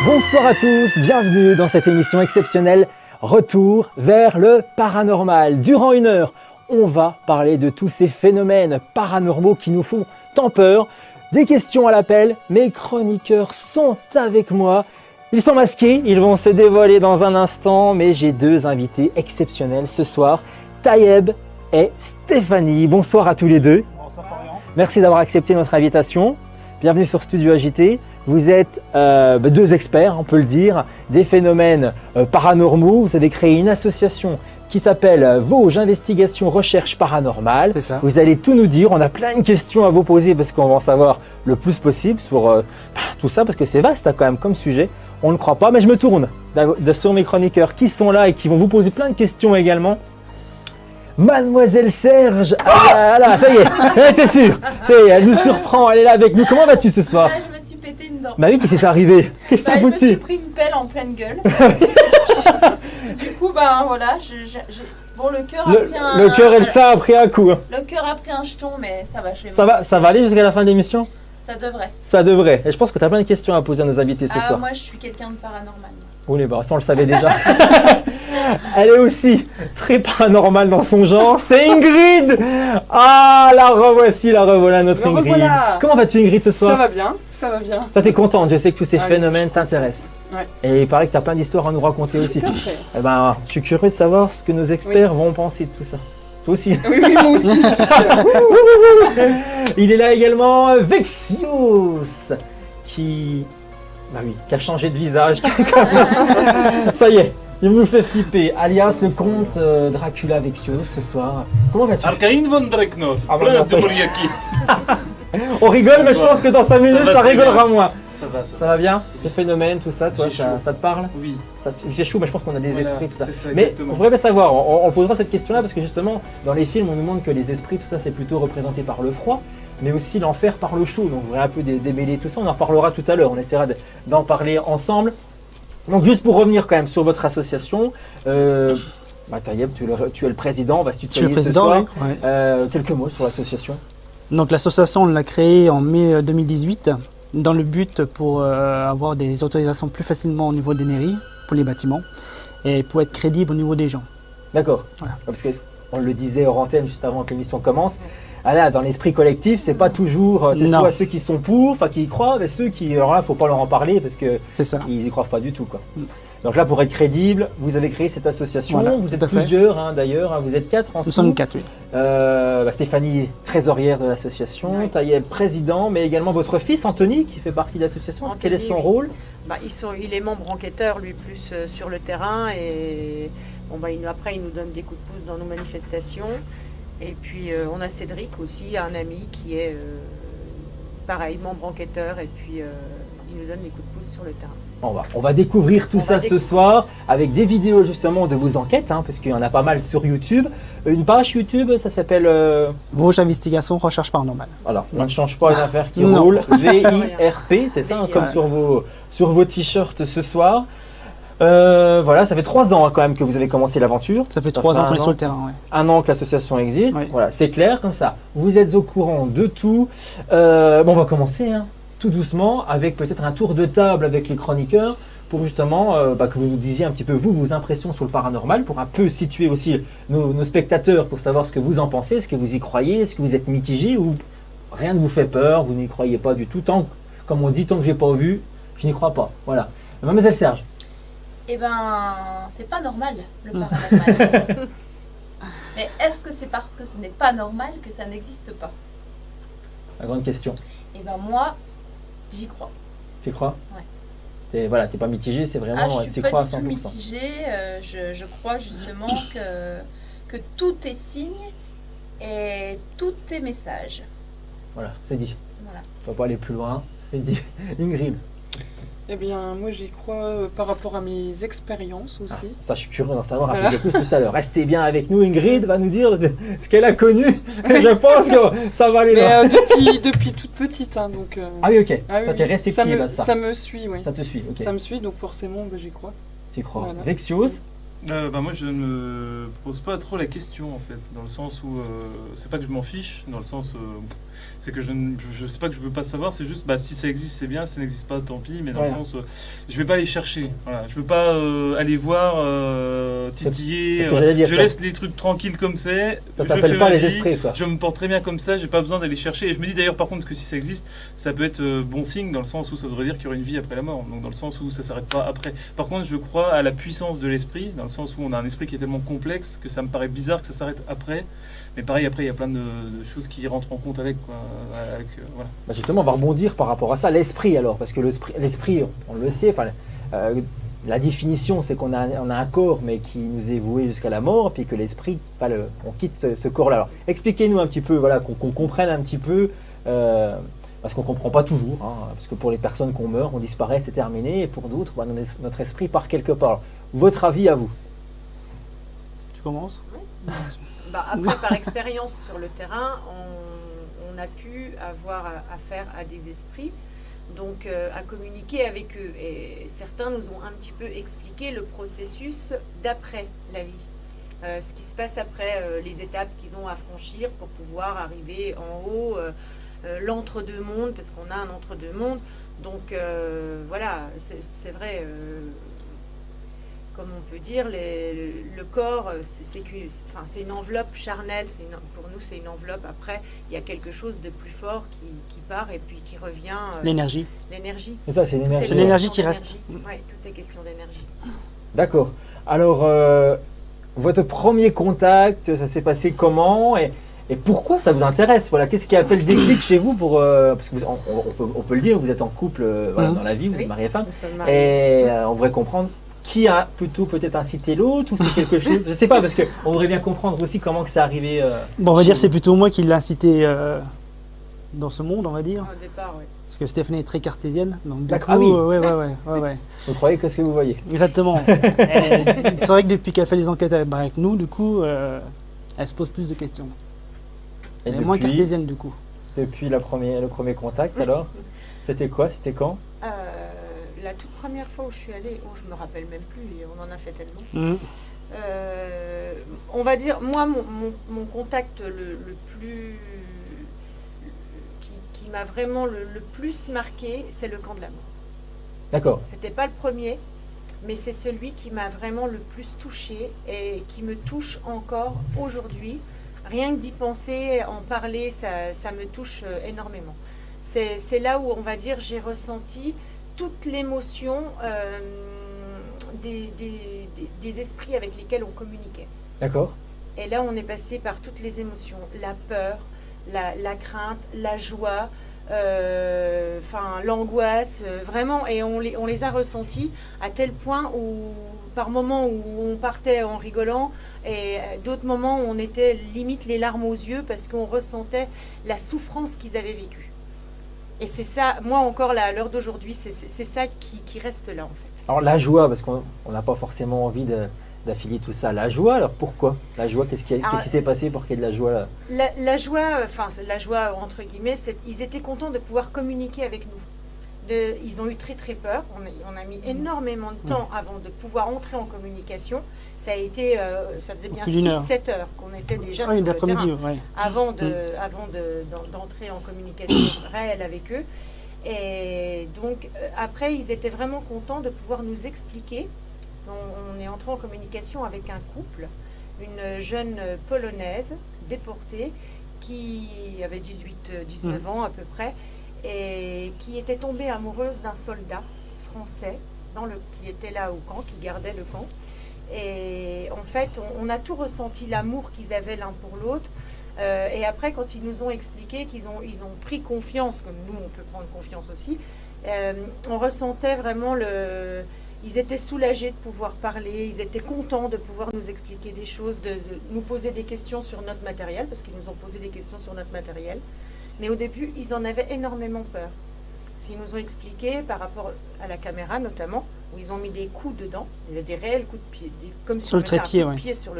Bonsoir à tous, bienvenue dans cette émission exceptionnelle Retour vers le paranormal. Durant 1 heure, on va parler de tous ces phénomènes paranormaux qui nous font tant peur. Des questions à l'appel, mes chroniqueurs sont avec moi. Ils sont masqués, ils vont se dévoiler dans un instant, mais j'ai 2 invités exceptionnels ce soir, Tayeb et Stéphanie. Bonsoir à tous les deux. Bonsoir Florian. Merci d'avoir accepté notre invitation. Bienvenue sur Studio Agité. Vous êtes 2 experts, on peut le dire, des phénomènes paranormaux. Vous avez créé une association qui s'appelle Vosges Investigations Recherche Paranormale. C'est ça. Vous allez tout nous dire. On a plein de questions à vous poser parce qu'on va en savoir le plus possible sur tout ça parce que c'est vaste quand même comme sujet. On ne le croit pas, mais je me tourne sur mes chroniqueurs qui sont là et qui vont vous poser plein de questions également. Mademoiselle Serge, ah là, ça y est, elle était sûre. Elle nous surprend, elle est là avec nous. Comment vas-tu ce soir? Là, je me suis pété une dent. Bah oui, qu'est-ce qui s'est arrivé? Qu'est-ce que Je t'as me suis foutu? pris une pelle en pleine gueule. Du coup, ben voilà, bon, le cœur a pris un... Le cœur et le sein a pris un coup. Hein. Le cœur a pris un jeton, mais ça va, je vais Ça va aller jusqu'à la fin de l'émission? Ça devrait. Ça devrait. Et je pense que tu as plein de questions à poser à nos invités ce soir. Moi, je suis quelqu'un de paranormal. Oui, bah, ça on le savait déjà. Elle est aussi très paranormale dans son genre. C'est Ingrid. Ah, la revoici, la revoilà notre Me Ingrid. revoilà. Comment vas-tu Ingrid ce soir? Ça va bien, ça va bien. Toi, t'es contente. Je sais que tous ces Ah oui, phénomènes je suis t'intéressent. Ouais. Et il paraît que tu as plein d'histoires à nous raconter aussi. Tout à fait. Eh ben, je suis curieux de savoir ce que nos experts vont penser de tout ça. Toi aussi. Oui, moi aussi. Il est là également Vexios qui a changé de visage. Ça y est, il nous fait flipper. Alias le comte Dracula Vexios ce soir. Comment vas-tu? Arkaïn von Dreknov, Ah, prince voilà, de ça- Moriaki. On rigole, mais je Bonsoir. pense que dans 5 minutes, va ça très rigolera bien. moins. Ça va, Ça va bien? Les phénomènes, tout ça, toi, J'ai ça, chaud. ça te parle? Oui, J'ai chaud, mais je pense qu'on a des Voilà, esprits, tout ça. c'est ça, Mais exactement. je voudrais bien savoir, on posera cette question-là parce que justement, dans les films, on nous montre que les esprits, tout ça, c'est plutôt représenté par le froid, mais aussi l'enfer par le chaud. Donc, je voudrais un peu démêler tout ça. On en reparlera tout à l'heure. On essaiera d'en parler ensemble. Donc, juste pour revenir quand même sur votre association, Tayeb, tu es le président. On va se Je suis tutoyer le ce président, soir. oui. Ouais. Quelques mots sur l'association. Donc l'association, on l'a créée en mai 2018 dans le but pour avoir des autorisations plus facilement au niveau des mairies, pour les bâtiments, et pour être crédible au niveau des gens. D'accord. Voilà. Parce que on le disait hors antenne juste avant que l'émission commence. Ah là, dans l'esprit collectif, c'est pas toujours. C'est Non. soit ceux qui sont pour, enfin qui y croient, mais ceux qui. Alors là, faut pas leur en parler parce que C'est ça. ils y croient pas du tout, quoi. Mm. Donc là, pour être crédible, vous avez créé cette association. Voilà, vous tout êtes à fait. plusieurs, hein, d'ailleurs. Hein, vous êtes 4 en Nous tout. sommes 4, oui. Stéphanie, trésorière de l'association. Oui. Tayeb, président, mais également votre fils Anthony, qui fait partie de l'association. Quel est son Anthony, rôle? Il est membre enquêteur, lui, plus sur le terrain. Et après, il nous donne des coups de pouce dans nos manifestations. Et puis, on a Cédric aussi, un ami qui est pareil, membre enquêteur. Et puis, il nous donne des coups de pouce sur le terrain. On va découvrir tout On ça va ce découvrir. soir avec des vidéos justement de vos enquêtes, hein, parce qu'il y en a pas mal sur YouTube. Une page YouTube, ça s'appelle. Vosges Investigations Recherche Paranormale. Voilà, on ne change pas une affaire qui Non. roule. VIRP, c'est ça, hein, VIRP. comme sur vos t-shirts ce soir. Voilà, ça fait 3 ans hein, quand même que vous avez commencé l'aventure. Ça fait 3 fait ans qu'on un est an. sur le terrain, ouais. 1 an que l'association existe. Oui. Voilà, c'est clair comme ça. Vous êtes au courant de tout. On va commencer hein, tout doucement avec peut-être un tour de table avec les chroniqueurs pour justement que vous nous disiez un petit peu vos impressions sur le paranormal, pour un peu situer aussi nos spectateurs pour savoir ce que vous en pensez, est-ce que vous y croyez, est-ce que vous êtes mitigé ou rien ne vous fait peur, vous n'y croyez pas du tout. Comme on dit, tant que j'ai pas vu, je n'y crois pas. Voilà. Mademoiselle Serge. Eh ben, c'est pas normal, le paranormal. Mais est-ce que c'est parce que ce n'est pas normal que ça n'existe pas? La grande question. Eh ben, moi, j'y crois. Tu crois? Ouais. T'es pas mitigé, c'est vraiment, Je suis tu pas crois à du tout 100%. mitigée. Je crois justement que tout est signe et tout est message. Voilà, c'est dit. Voilà. On va pas aller plus loin, c'est dit. Ingrid. Eh bien, moi j'y crois par rapport à mes expériences aussi. Ça, je suis curieux d'en savoir un Voilà. peu plus tout à l'heure. Restez bien avec nous, Ingrid va nous dire ce qu'elle a connu. Je pense que ça va aller Mais là. depuis toute petite, hein, donc. Ah oui, ok. ah Toi, oui, t'es réceptive ça me, à ça. ça me suit, oui. Ça te suit, ok. Ça me suit, donc forcément, j'y crois. Tu crois. Voilà. Vexios, Moi, je ne me pose pas trop la question, en fait, dans le sens où c'est pas que je m'en fiche, dans le sens c'est que je sais pas que je veux pas savoir, c'est juste si ça existe, c'est bien, si ça n'existe pas, tant pis, mais dans le sens je vais pas aller chercher, voilà. Je veux pas aller voir, titiller, c'est ce que j'allais dire, je laisse les trucs tranquilles comme c'est, Ça je t'appelle fais pas ma les vie, esprits, quoi. je me porte très bien comme ça, j'ai pas besoin d'aller chercher, et je me dis d'ailleurs par contre que si ça existe, ça peut être bon signe, dans le sens où ça voudrait dire qu'il y aurait une vie après la mort, donc dans le sens où ça s'arrête pas après. Par contre, je crois à la puissance de l'esprit, dans le sens où on a un esprit qui est tellement complexe que ça me paraît bizarre que ça s'arrête après. Mais pareil, après, il y a plein de choses qui rentrent en compte avec, quoi. Voilà. Justement, on va rebondir par rapport à ça. L'esprit, alors, parce que l'esprit, on le sait, la définition, c'est qu'on a un corps, mais qui nous est voué jusqu'à la mort, puis que l'esprit, on quitte ce corps-là. Alors, expliquez-nous un petit peu, voilà, qu'on comprenne un petit peu, parce qu'on ne comprend pas toujours, hein, parce que pour les personnes qu'on meurt, on disparaît, c'est terminé, et pour d'autres, notre esprit part quelque part. Alors, votre avis à vous? Tu commences? Après, par expérience sur le terrain, on a pu avoir affaire à des esprits, donc à communiquer avec eux. Et certains nous ont un petit peu expliqué le processus d'après la vie. Ce qui se passe après les étapes qu'ils ont à franchir pour pouvoir arriver en haut, l'entre-deux-mondes, parce qu'on a un entre-deux-mondes. Donc voilà, c'est vrai, comme on peut dire, le corps, c'est une enveloppe charnelle, pour nous c'est une enveloppe. Après, il y a quelque chose de plus fort qui part et puis qui revient. L'énergie. L'énergie. C'est ça, c'est l'énergie. C'est l'énergie qui reste. Oui, tout est question d'énergie. D'accord. Alors, votre premier contact, ça s'est passé comment et pourquoi ça vous intéresse? Voilà, qu'est-ce qui a fait le déclic chez vous parce que on peut le dire, vous êtes en couple dans la vie, vous êtes marié et femme, Nous sommes mariés. et on voudrait comprendre qui a plutôt peut-être incité l'autre ou c'est quelque chose, je sais pas, parce qu'on voudrait bien comprendre aussi comment que c'est arrivé. Bon, on va chez dire vous. c'est plutôt moi qui l'ai incité dans ce monde, on va dire. Au départ, oui. Parce que Stéphanie est très cartésienne. Donc, du D'accord. coup, Ah oui. ouais. Vous croyez que ce que vous voyez? Exactement. Et c'est vrai que depuis qu'elle fait les enquêtes avec nous, du coup, elle se pose plus de questions. Et Elle est moins cartésienne, du coup. depuis le premier contact, alors, c'était quoi? C'était quand? La toute première fois où je suis allée, je me rappelle même plus, et on en a fait tellement. Mhm. On va dire, moi, mon contact le plus qui m'a vraiment le plus marqué, c'est le camp de la mort. D'accord. C'était pas le premier, mais c'est celui qui m'a vraiment le plus touchée et qui me touche encore aujourd'hui. Rien que d'y penser, en parler, ça me touche énormément. C'est là où, on va dire, j'ai ressenti toute l'émotion des esprits avec lesquels on communiquait. D'accord. Et là, on est passé par toutes les émotions, la peur, la crainte, la joie, l'angoisse, vraiment, et on les a ressentis à tel point où, par moments où on partait en rigolant, et d'autres moments où on était limite les larmes aux yeux parce qu'on ressentait la souffrance qu'ils avaient vécue. Et c'est ça, moi encore là, à l'heure d'aujourd'hui, c'est ça qui reste là en fait. Alors la joie, parce qu'on n'a pas forcément envie d'affilier tout ça. La joie, alors pourquoi? La joie, qu'est-ce qui s'est passé pour qu'il y ait de la joie là? La joie, la joie entre guillemets, ils étaient contents de pouvoir communiquer avec nous. Ils ont eu très très peur, on a mis énormément de temps avant de pouvoir entrer en communication. Ça a été, ça faisait bien 6-7 heures qu'on était déjà sur le terrain avant d'entrer en communication réelle avec eux. Et donc après, ils étaient vraiment contents de pouvoir nous expliquer, parce qu'on est entré en communication avec un couple, une jeune Polonaise déportée qui avait 18-19 ans à peu près, et qui était tombée amoureuse d'un soldat français qui était là au camp, qui gardait le camp. Et en fait, on a tout ressenti, l'amour qu'ils avaient l'un pour l'autre. Et après, quand ils nous ont expliqué qu'ils ont pris confiance, comme nous, on peut prendre confiance aussi, on ressentait vraiment ils étaient soulagés de pouvoir parler, ils étaient contents de pouvoir nous expliquer des choses, de nous poser des questions sur notre matériel, parce qu'ils nous ont posé des questions sur notre matériel. Mais au début, ils en avaient énormément peur. Ils nous ont expliqué par rapport à la caméra notamment, où ils ont mis des coups dedans, des réels coups de pied, comme si on mettait un coup de pied sur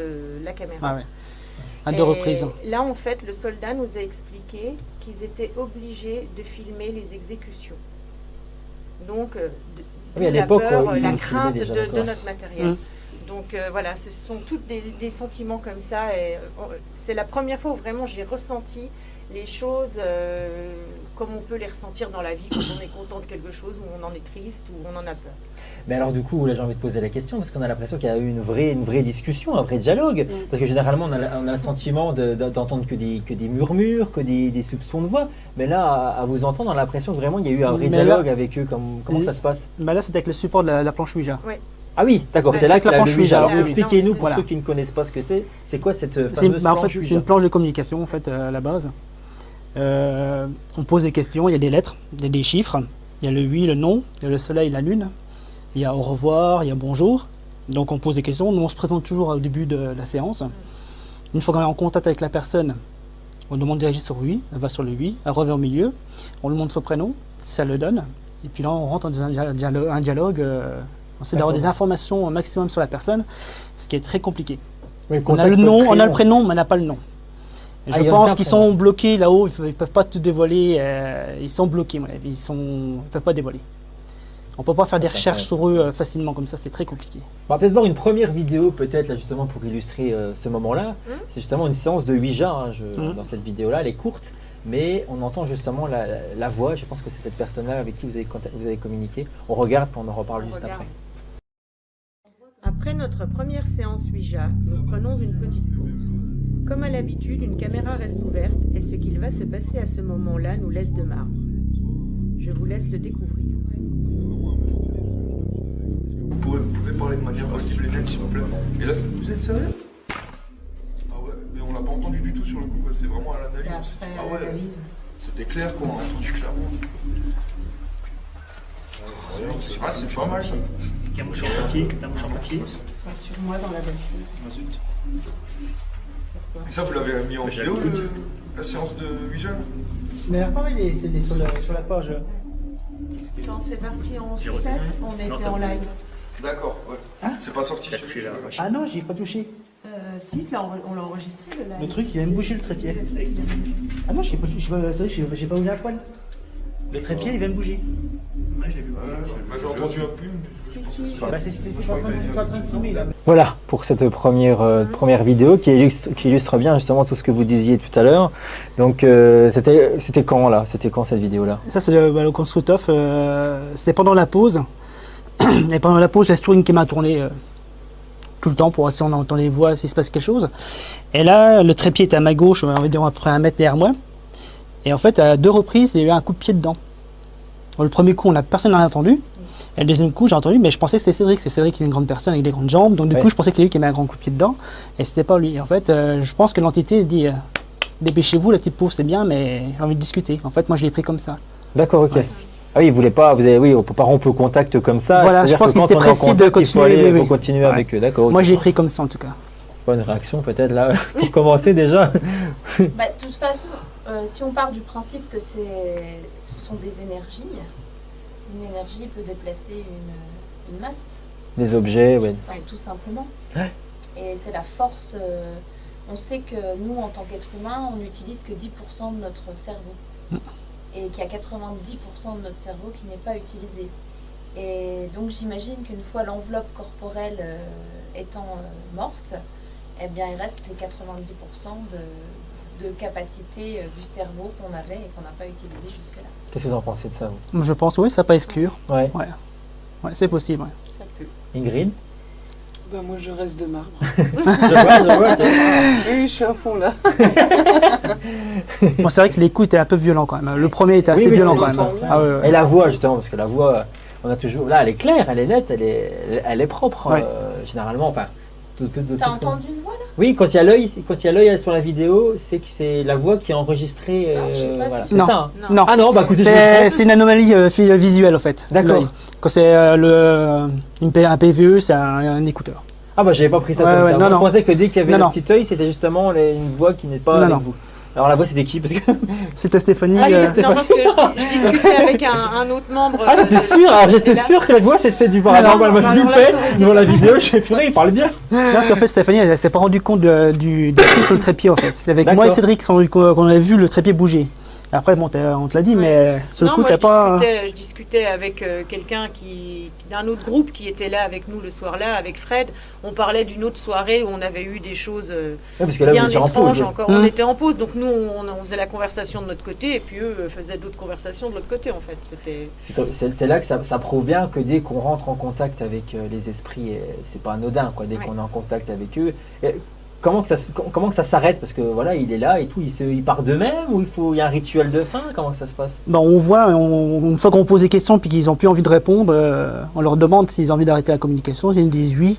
la caméra. Ah ouais. À 2 reprises. Là, en fait, le soldat nous a expliqué qu'ils étaient obligés de filmer les exécutions. Donc, à l'époque, la crainte de notre matériel. Donc voilà, ce sont tous des sentiments comme ça. Et c'est la première fois où vraiment j'ai ressenti les choses comme on peut les ressentir dans la vie quand on est content de quelque chose, ou on en est triste, ou on en a peur. Mais alors du coup, là j'ai envie de poser la question, parce qu'on a l'impression qu'il y a eu une vraie discussion, un vrai dialogue. Parce que généralement on a le sentiment d'entendre que des murmures, que des soupçons de voix. Mais là, à vous entendre, on a l'impression que vraiment il y a eu un vrai Mais dialogue là- avec eux. Comment ça se passe? Bah là, c'était avec le support de la planche Ouija. Ah oui, d'accord, C'est c'est là avec que la planche le Ouija. Alors Ouija. expliquez-nous pour Voilà. ceux qui ne connaissent pas ce que c'est. C'est quoi cette C'est fameuse en fait, planche c'est Ouija? une planche de communication en fait, à la base. On pose des questions, il y a des lettres, il y a des chiffres, il y a le oui, le non, il y a le soleil, la lune, il y a au revoir, il y a bonjour. Donc on pose des questions, nous on se présente toujours au début de la séance. Une fois qu'on est en contact avec la personne, on demande de réagir sur oui, elle va sur le oui, elle revient au milieu, on lui demande son prénom, si elle le donne, et puis là on rentre dans un dialogue, on essaie d'avoir des informations au maximum sur la personne, ce qui est très compliqué. Oui, On a le nom, on a le prénom, mais on n'a pas le nom. Et Ah, je il y a pense aucun qu'ils prénom. sont bloqués là-haut, ils ne peuvent pas tout dévoiler, ils sont bloqués, à mon avis, ils ne peuvent pas dévoiler. On ne peut pas faire des c'est recherches sur eux facilement comme ça, c'est très compliqué. On va peut-être voir une première vidéo, peut-être là justement pour illustrer ce moment-là. C'est justement une séance de Ouija. Dans cette vidéo-là, elle est courte, mais on entend justement la voix. Je pense que c'est cette personne-là avec qui vous avez communiqué. On regarde, puis on en reparle juste regarde. après. Après notre première séance Ouija, nous prenons une petite pause. Comme à l'habitude, une caméra reste ouverte et ce qu'il va se passer à ce moment-là nous laisse de marbre. Je vous laisse le découvrir. Vous pouvez parler de manière hostile et nette, s'il vous plaît. Et là, vous êtes sérieux? Ah ouais, mais on l'a pas entendu du tout sur le coup, quoi. C'est vraiment à l'analyse. on s'est dit, ah ouais, c'était clair qu'on a entendu clairement. Ah, c'est pas mal ça. Ta mouche en papier, ta mouche en papier. Sur moi dans la voiture. Et ça, vous l'avez mis en vidéo, la séance de Ouija? Mais enfin, il est sur la page. Quand c'est parti en J'ai sucette, retenu. on Non, était t'as en vu. live. D'accord, ouais. Hein? C'est pas sorti T'as sur touché la vache. Ah non, j'ai pas touché. Si, on l'a enregistré le live. Le truc, il vient me bouger le trépied. Ah non, j'ai pas ouvert la poêle. Le trépied, il vient me bouger. Ouais, j'ai vu. J'ai entendu un peu. Si. Bah, c'est en train de filmer là. Voilà pour cette première vidéo qui illustre bien justement tout ce que vous disiez tout à l'heure. Donc c'était quand là? C'était quand cette vidéo-là? Ça, c'est le constructeur. C'était pendant la pause. Et pendant la pause, il y a toujours une caméra tournée tout le temps pour voir si on entend les voix, s'il se passe quelque chose. Et là, le trépied était à ma gauche, on va dire à peu près 1 mètre derrière moi. Et en fait, à 2 reprises, il y a eu un coup de pied dedans. Bon, le premier coup, personne n'a rien entendu. Et le deuxième coup, j'ai entendu, mais je pensais que c'était Cédric. C'est Cédric qui est une grande personne avec des grandes jambes. Donc du coup, je pensais que c'est lui qui avait un grand coup de pied dedans. Et c'était pas lui. En fait, je pense que l'entité dit dépêchez-vous, la petite pauvre, c'est bien, mais j'ai envie de discuter. En fait, moi, je l'ai pris comme ça. D'accord, ok. Ouais. Ah oui, vous voulez pas, on peut pas rompre le contact comme ça. Voilà, C'est-à-dire je pense que qu'il quand était on est en précis de contact, il faut continuer, aller- oui, faut oui. continuer Ouais. avec eux, d'accord. ok. Moi, j'ai pris comme ça en tout cas. Bonne réaction peut-être là pour commencer déjà. Bah, de toute façon, si on part du principe que ce sont des énergies, une énergie peut déplacer une masse, Des objets, ouais. tout simplement. Ouais. Et c'est la force. On sait que nous, en tant qu'être humain, on n'utilise que 10% de notre cerveau. Et qu'il y a 90% de notre cerveau qui n'est pas utilisé. Et donc j'imagine qu'une fois l'enveloppe corporelle étant morte, eh bien il reste les 90% de capacité du cerveau qu'on avait et qu'on n'a pas utilisé jusque-là. Qu'est-ce que vous en pensez de ça vous? Je pense, oui, ça peut exclure. Ouais. Ouais, c'est possible. Ouais. Ça peut. Ingrid? Bah, moi, je reste de marbre. Je vois. Oui, je suis à fond là. Bon, c'est vrai que les coups étaient un peu violents quand même. Le premier était assez Oui, violent c'est quand même. ça. Ah, ouais, ouais. Et la voix justement, parce que la voix, on a toujours, là, elle est claire, elle est nette, elle est propre. Ouais. Généralement, enfin. de tout T'as ce qu'on- entendu une voix là? Oui, quand il y a l'œil sur la vidéo, c'est que c'est la voix qui est enregistrée. Ah, j'ai pas voilà. vu. C'est Non. ça. Hein. Non, Ah non, bah écoutez, je me trompe. c'est une anomalie visuelle en fait. D'accord. L'œil. Quand c'est un PVE, c'est un écouteur. Ah bah j'avais pas pris ça Ouais, comme ouais, ça. non, Moi, je non. pensais que dès qu'il y avait Non, le non. petit œil, c'était justement une voix qui n'est pas Non, avec non. vous. Alors la voix c'était qui? Parce que C'était Stéphanie. Ah, c'était Non, parce que je discutais avec un autre membre. ah j'étais sûr, alors j'étais sûr que la voix c'était du paranormal. Moi je alors là, loupais ça aurait été devant la vidéo, je fais purée, il parle bien. Non, parce qu'en fait, Stéphanie, elle s'est pas rendu compte du truc sur le trépied en fait. Avec moi et D'accord. Cédric, qu'on avait vu le trépied bouger. Après, bon, on te l'a dit, mais sur le Non, coup, moi, t'as pas. je discutais avec quelqu'un d'un autre groupe qui était là avec nous le soir-là, avec Fred. On parlait d'une autre soirée où on avait eu des choses parce que là, vous bien étiez en étranges pause. encore. On était en pause, donc nous, on faisait la conversation de notre côté, et puis eux faisaient d'autres conversations de l'autre côté, en fait. C'est là que ça prouve bien que dès qu'on rentre en contact avec les esprits, c'est pas anodin, quoi. Dès qu'on est en contact avec eux. Comment que ça s'arrête? Parce que voilà, il est là et tout, il part d'eux-mêmes ou il y a un rituel de fin? Comment que ça se passe? Bon, on voit, une fois qu'on pose des questions puis qu'ils n'ont plus envie de répondre, on leur demande s'ils ont envie d'arrêter la communication. Ils nous disent oui.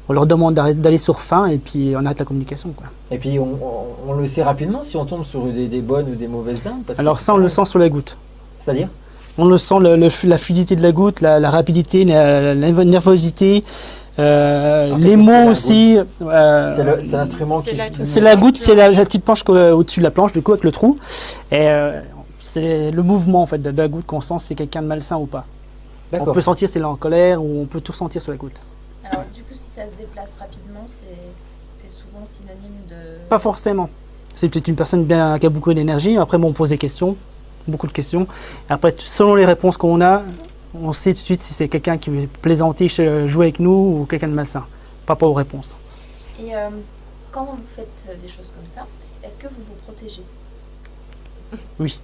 On leur demande d'aller sur fin et puis on arrête la communication, quoi. Et puis on le sait rapidement si on tombe sur des bonnes ou des mauvaises âmes. Alors ça, on le sent sur la goutte. C'est-à-dire? On le sent, la fluidité de la goutte, la rapidité, la nervosité. Les mots aussi. C'est l'instrument qui. C'est la goutte, c'est la petite planche au-dessus de la planche, du coup, avec le trou. Et c'est le mouvement en fait, de la goutte qu'on sent, c'est quelqu'un de malsain ou pas. On peut sentir s'il est en colère ou on peut tout sentir sur la goutte. Alors, du coup, si ça se déplace rapidement, c'est souvent synonyme de. Pas forcément. C'est peut-être une personne qui a beaucoup d'énergie. Après, bon, on pose des questions, beaucoup de questions. Après, selon les réponses qu'on a, on sait tout de suite si c'est quelqu'un qui veut plaisanter, jouer avec nous ou quelqu'un de malsain, par rapport aux réponses. Et quand vous faites des choses comme ça, est-ce que vous vous protégez? Oui.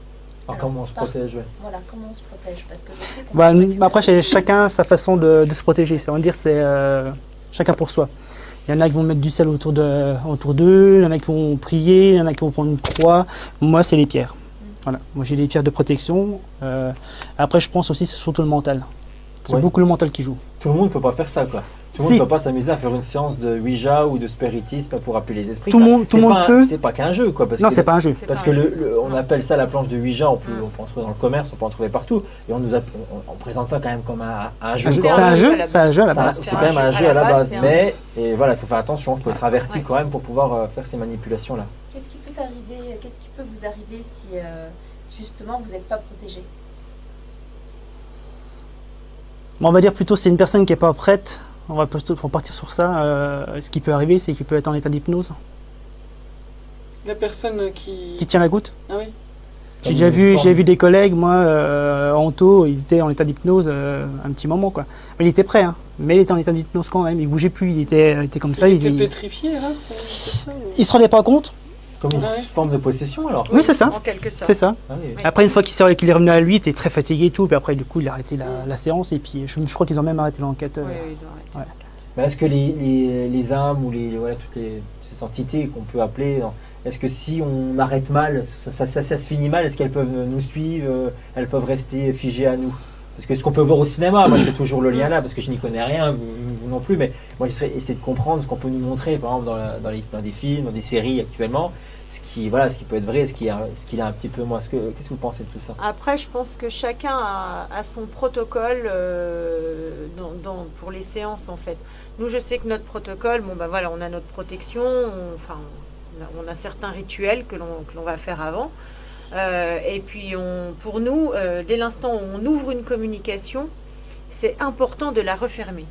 Alors, comment on se protège? Voilà, comment on se protège? Parce que je sais qu'on après, chacun sa façon de se protéger. On va dire c'est chacun pour soi. Il y en a qui vont mettre du sel autour d'eux, il y en a qui vont prier, il y en a qui vont prendre une croix. Moi, c'est les pierres. Voilà. Moi, j'ai des pierres de protection. Après, je pense aussi c'est surtout le mental. C'est beaucoup le mental qui joue. Tout le monde ne peut pas faire ça, quoi. Tout le monde ne peut pas s'amuser à faire une séance de Ouija ou de spiritisme pour appeler les esprits. Tout le monde peut. C'est pas qu'un jeu, quoi. Non, c'est pas un jeu. Parce que on appelle ça la planche de Ouija, on peut en trouver dans le commerce, on peut en trouver partout. Et on présente ça quand même comme un jeu. C'est un jeu, à la base. C'est quand même un jeu à la base. Mais voilà, il faut faire attention, il faut être averti quand même pour pouvoir faire ces manipulations-là. Qu'est-ce qui peut vous arriver si justement vous n'êtes pas protégé? On va dire plutôt c'est une personne qui n'est pas prête. On va plutôt partir sur ça. Ce qui peut arriver, c'est qu'il peut être en état d'hypnose. La personne qui tient la goutte. Ah oui. J'ai vu des collègues, moi, en taux, ils étaient en état d'hypnose un petit moment, quoi. Mais il était prêt, hein. Mais il était en état d'hypnose quand même. Il bougeait plus, il était comme ça. Il était pétrifié, là. Il se rendait pas compte. Comme une forme de possession, alors. Oui, c'est ça. En quelque sorte. C'est ça. Ah oui. Après, une fois qu'il est revenu à lui, il était très fatigué et tout. Puis après, du coup, il a arrêté la séance. Et puis, je crois qu'ils ont même arrêté l'enquête. Oui, ils ont arrêté. Mais est-ce que les âmes ou toutes ces entités qu'on peut appeler, est-ce que si on arrête mal, ça se finit mal, est-ce qu'elles peuvent nous suivre, elles peuvent rester figées à nous? Parce que ce qu'on peut voir au cinéma, moi je fais toujours le lien là, parce que je n'y connais rien, vous non plus, mais moi j'essaie de comprendre ce qu'on peut nous montrer, par exemple dans des films, dans des séries actuellement, ce qui peut être vrai, ce qu'il a un petit peu moins. Qu'est-ce que vous pensez de tout ça? Après, je pense que chacun a son protocole pour les séances, en fait. Nous, je sais que notre protocole, on a notre protection, on a certains rituels que l'on va faire avant. Et puis, pour nous, dès l'instant où on ouvre une communication, c'est important de la refermer.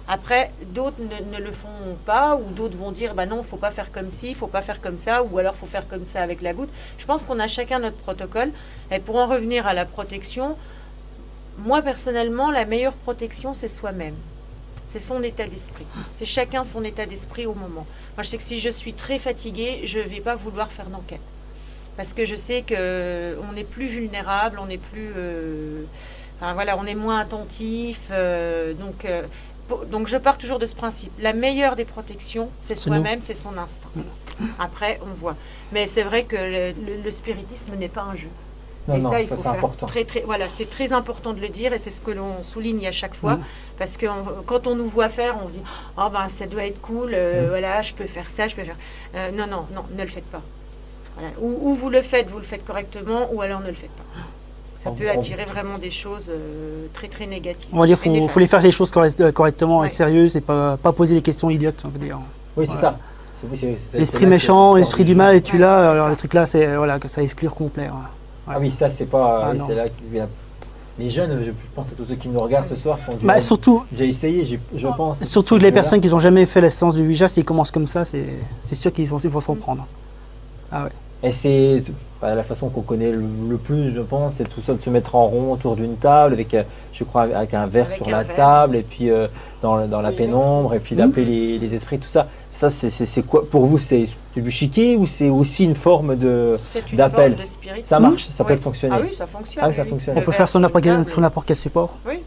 Après, d'autres ne le font pas, ou d'autres vont dire non, il ne faut pas faire comme ci, il ne faut pas faire comme ça, ou alors il faut faire comme ça avec la goutte. Je pense qu'on a chacun notre protocole. Et pour en revenir à la protection, moi personnellement, la meilleure protection, c'est soi-même. C'est son état d'esprit. C'est chacun son état d'esprit au moment. Moi, je sais que si je suis très fatiguée, je ne vais pas vouloir faire d'enquête. Parce que je sais qu'on est plus vulnérable, on est plus... on est moins attentif. Donc je pars toujours de ce principe. La meilleure des protections, c'est soi-même, c'est son instinct. Après, on voit. Mais c'est vrai que le spiritisme n'est pas un jeu. Il faut faire important. C'est très important de le dire, et c'est ce que l'on souligne à chaque fois. Parce que quand on nous voit faire, on se dit ça doit être cool, je peux faire ça, je peux faire... non, ne le faites pas. Voilà. Ou vous le faites correctement, ou alors ne le faites pas. Ça peut attirer vraiment des choses très très négatives. On va dire qu'il faut les faire les choses correctement et sérieuses, et pas poser des questions idiotes, on va dire. Oui, c'est ça. L'esprit méchant, l'esprit du mal, et tu là, alors le truc là, c'est que ça exclure complet. Ah oui, ça c'est pas... c'est là les jeunes, je pense à tous ceux qui nous regardent ce soir, font du... surtout, j'ai essayé, je pense. Surtout les personnes qui n'ont jamais fait la séance du Ouija, s'ils commencent comme ça, c'est sûr qu'ils vont se reprendre. Ah ouais. Et la façon qu'on connaît le plus, je pense, c'est tout ça de se mettre en rond autour d'une table, avec, je crois, avec un verre Avec sur un la verre. table, et puis dans la Oui, pénombre, et puis d'appeler les esprits, tout ça. Ça, c'est quoi pour vous? C'est du chiquet ou c'est aussi une forme de... C'est une d'appel. forme de spiritisme. Ça marche, ça peut Oui. fonctionner. Ah oui, ça fonctionne. Ah oui, ça oui. fonctionne. Le On peut verre faire sur sur une table. n'importe quel support. Oui.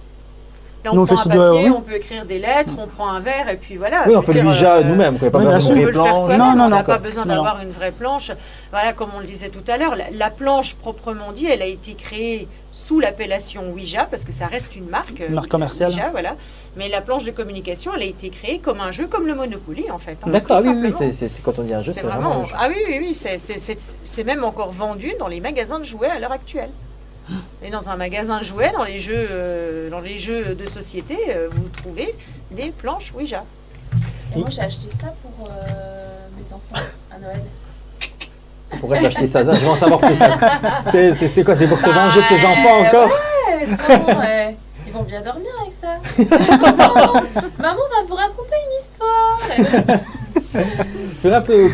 Là, Nous, on on fait prend un sur du- papier, oui. on peut écrire des lettres, on prend un verre et puis voilà. Oui, on Je fait veux le dire, Ouija nous-mêmes, quoi. Il n'y a pas oui, besoin bien de sûr. On peut le faire planches. soi-même, Non, non, on n'a non, pas quoi. besoin Non, non. d'avoir une vraie planche. Voilà, comme on le disait tout à l'heure, la planche proprement dit, elle a été créée sous l'appellation Ouija, parce que ça reste une marque. Une marque commerciale. Ouija, voilà. Mais la planche de communication, elle a été créée comme un jeu, comme le Monopoly en fait. hein, D'accord, tout oui, oui, simplement. c'est quand on dit un jeu, C'est c'est vraiment un jeu. Ah oui, c'est même encore vendu dans les magasins de jouets à l'heure actuelle. Et dans un magasin de jouets, dans les jeux de société, vous trouvez des planches Ouija. Et moi, j'ai acheté ça pour mes enfants à Noël. Pourquoi t'as acheté ça? Je veux en savoir plus. C'est quoi? C'est pour te venger de tes enfants encore? Ouais, attends, ils vont bien dormir avec ça. Maman va vous raconter une histoire. Je voudrais un peu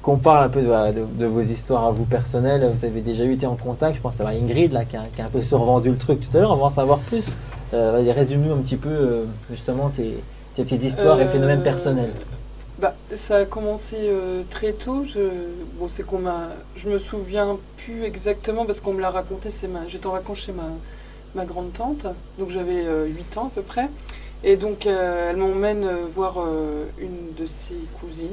qu'on parle un peu de vos histoires à vous personnelles. Vous avez déjà été en contact, je pense à Ingrid là, qui a un peu survendu le truc tout à l'heure. On va en savoir plus. Résume-nous un petit peu justement tes petites histoires et phénomènes personnels. Ça a commencé très tôt. Je me souviens plus exactement parce qu'on me l'a raconté. J'étais en vacances chez ma grande tante, donc j'avais 8 ans à peu près. Et donc elle m'emmène voir une de ses cousines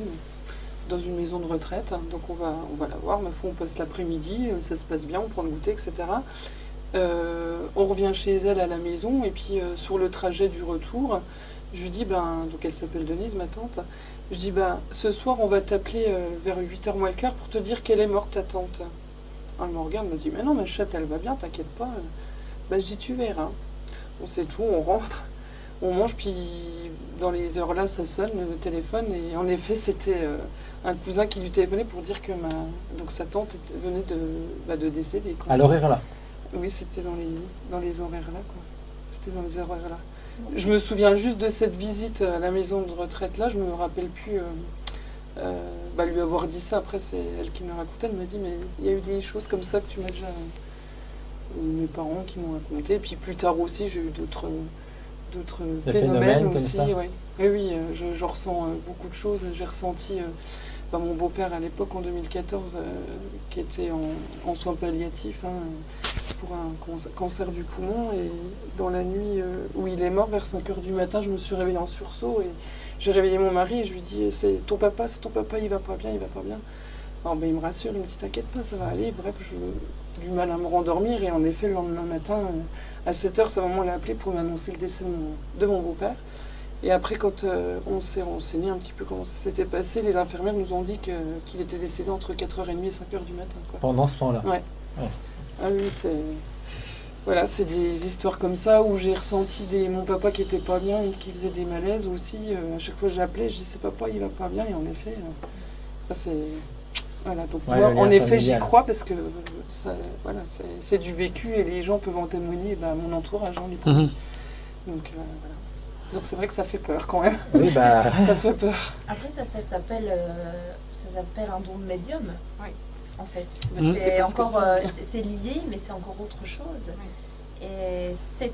dans une maison de retraite. Donc on va la voir. Ma foi, on passe l'après-midi, ça se passe bien, on prend le goûter, etc. On revient chez elle à la maison et puis sur le trajet du retour, je lui dis, donc elle s'appelle Denise, ma tante, je dis, ce soir on va t'appeler vers 8h moins le quart pour te dire qu'elle est morte, ta tante. Elle me regarde, me dit, mais non, ma chatte, elle va bien, t'inquiète pas. Je dis, tu verras. On sait tout, on rentre, on mange, puis dans les heures là, ça sonne le téléphone, et en effet, c'était un cousin qui lui téléphonait pour dire que donc sa tante venait de décéder. Quoi. À l'horaire là. Oui, c'était dans les horaires là, quoi. C'était dans les horaires là. Je me souviens juste de cette visite à la maison de retraite là, je me rappelle plus lui avoir dit ça. Après, c'est elle qui me racontait, elle m'a dit, mais il y a eu des choses comme ça que tu m'as déjà... mes parents qui m'ont raconté. Et puis plus tard aussi, j'ai eu d'autres phénomènes comme aussi. ça. Ouais. Oui, je ressens beaucoup de choses. J'ai ressenti mon beau-père à l'époque, en 2014, qui était en soins palliatifs pour un cancer du poumon. Et dans la nuit où il est mort, vers 5h du matin, je me suis réveillée en sursaut. Et j'ai réveillé mon mari et je lui dis, c'est ton papa, il va pas bien. Alors, il me rassure, il me dit, t'inquiète pas, ça va aller. Bref, j'ai du mal à me rendormir. Et en effet, le lendemain matin, à 7h, sa maman l'a appelé pour lui annoncer le décès de mon beau-père. Et après, quand on s'est renseigné un petit peu comment ça s'était passé, les infirmières nous ont dit qu'il était décédé entre 4h30 et 5h du matin. Quoi. Pendant ce temps-là. Ouais. Ah oui, c'est des histoires comme ça où j'ai ressenti mon papa qui était pas bien et qui faisait des malaises aussi. À chaque fois que j'appelais, je disais, papa, il va pas bien. Et en effet, voilà, donc Ouais, moi, le lien en effet, familial. j'y crois parce que c'est du vécu et les gens peuvent en témoigner, mon entourage, les premiers. Mhm. Donc voilà. Donc c'est vrai que ça fait peur quand même. Oui, Ça fait peur. Après, ça s'appelle un don de médium. Oui. En fait, Mhm. c'est C'est parce que encore, ça- c'est lié, mais c'est encore autre chose. Et c'est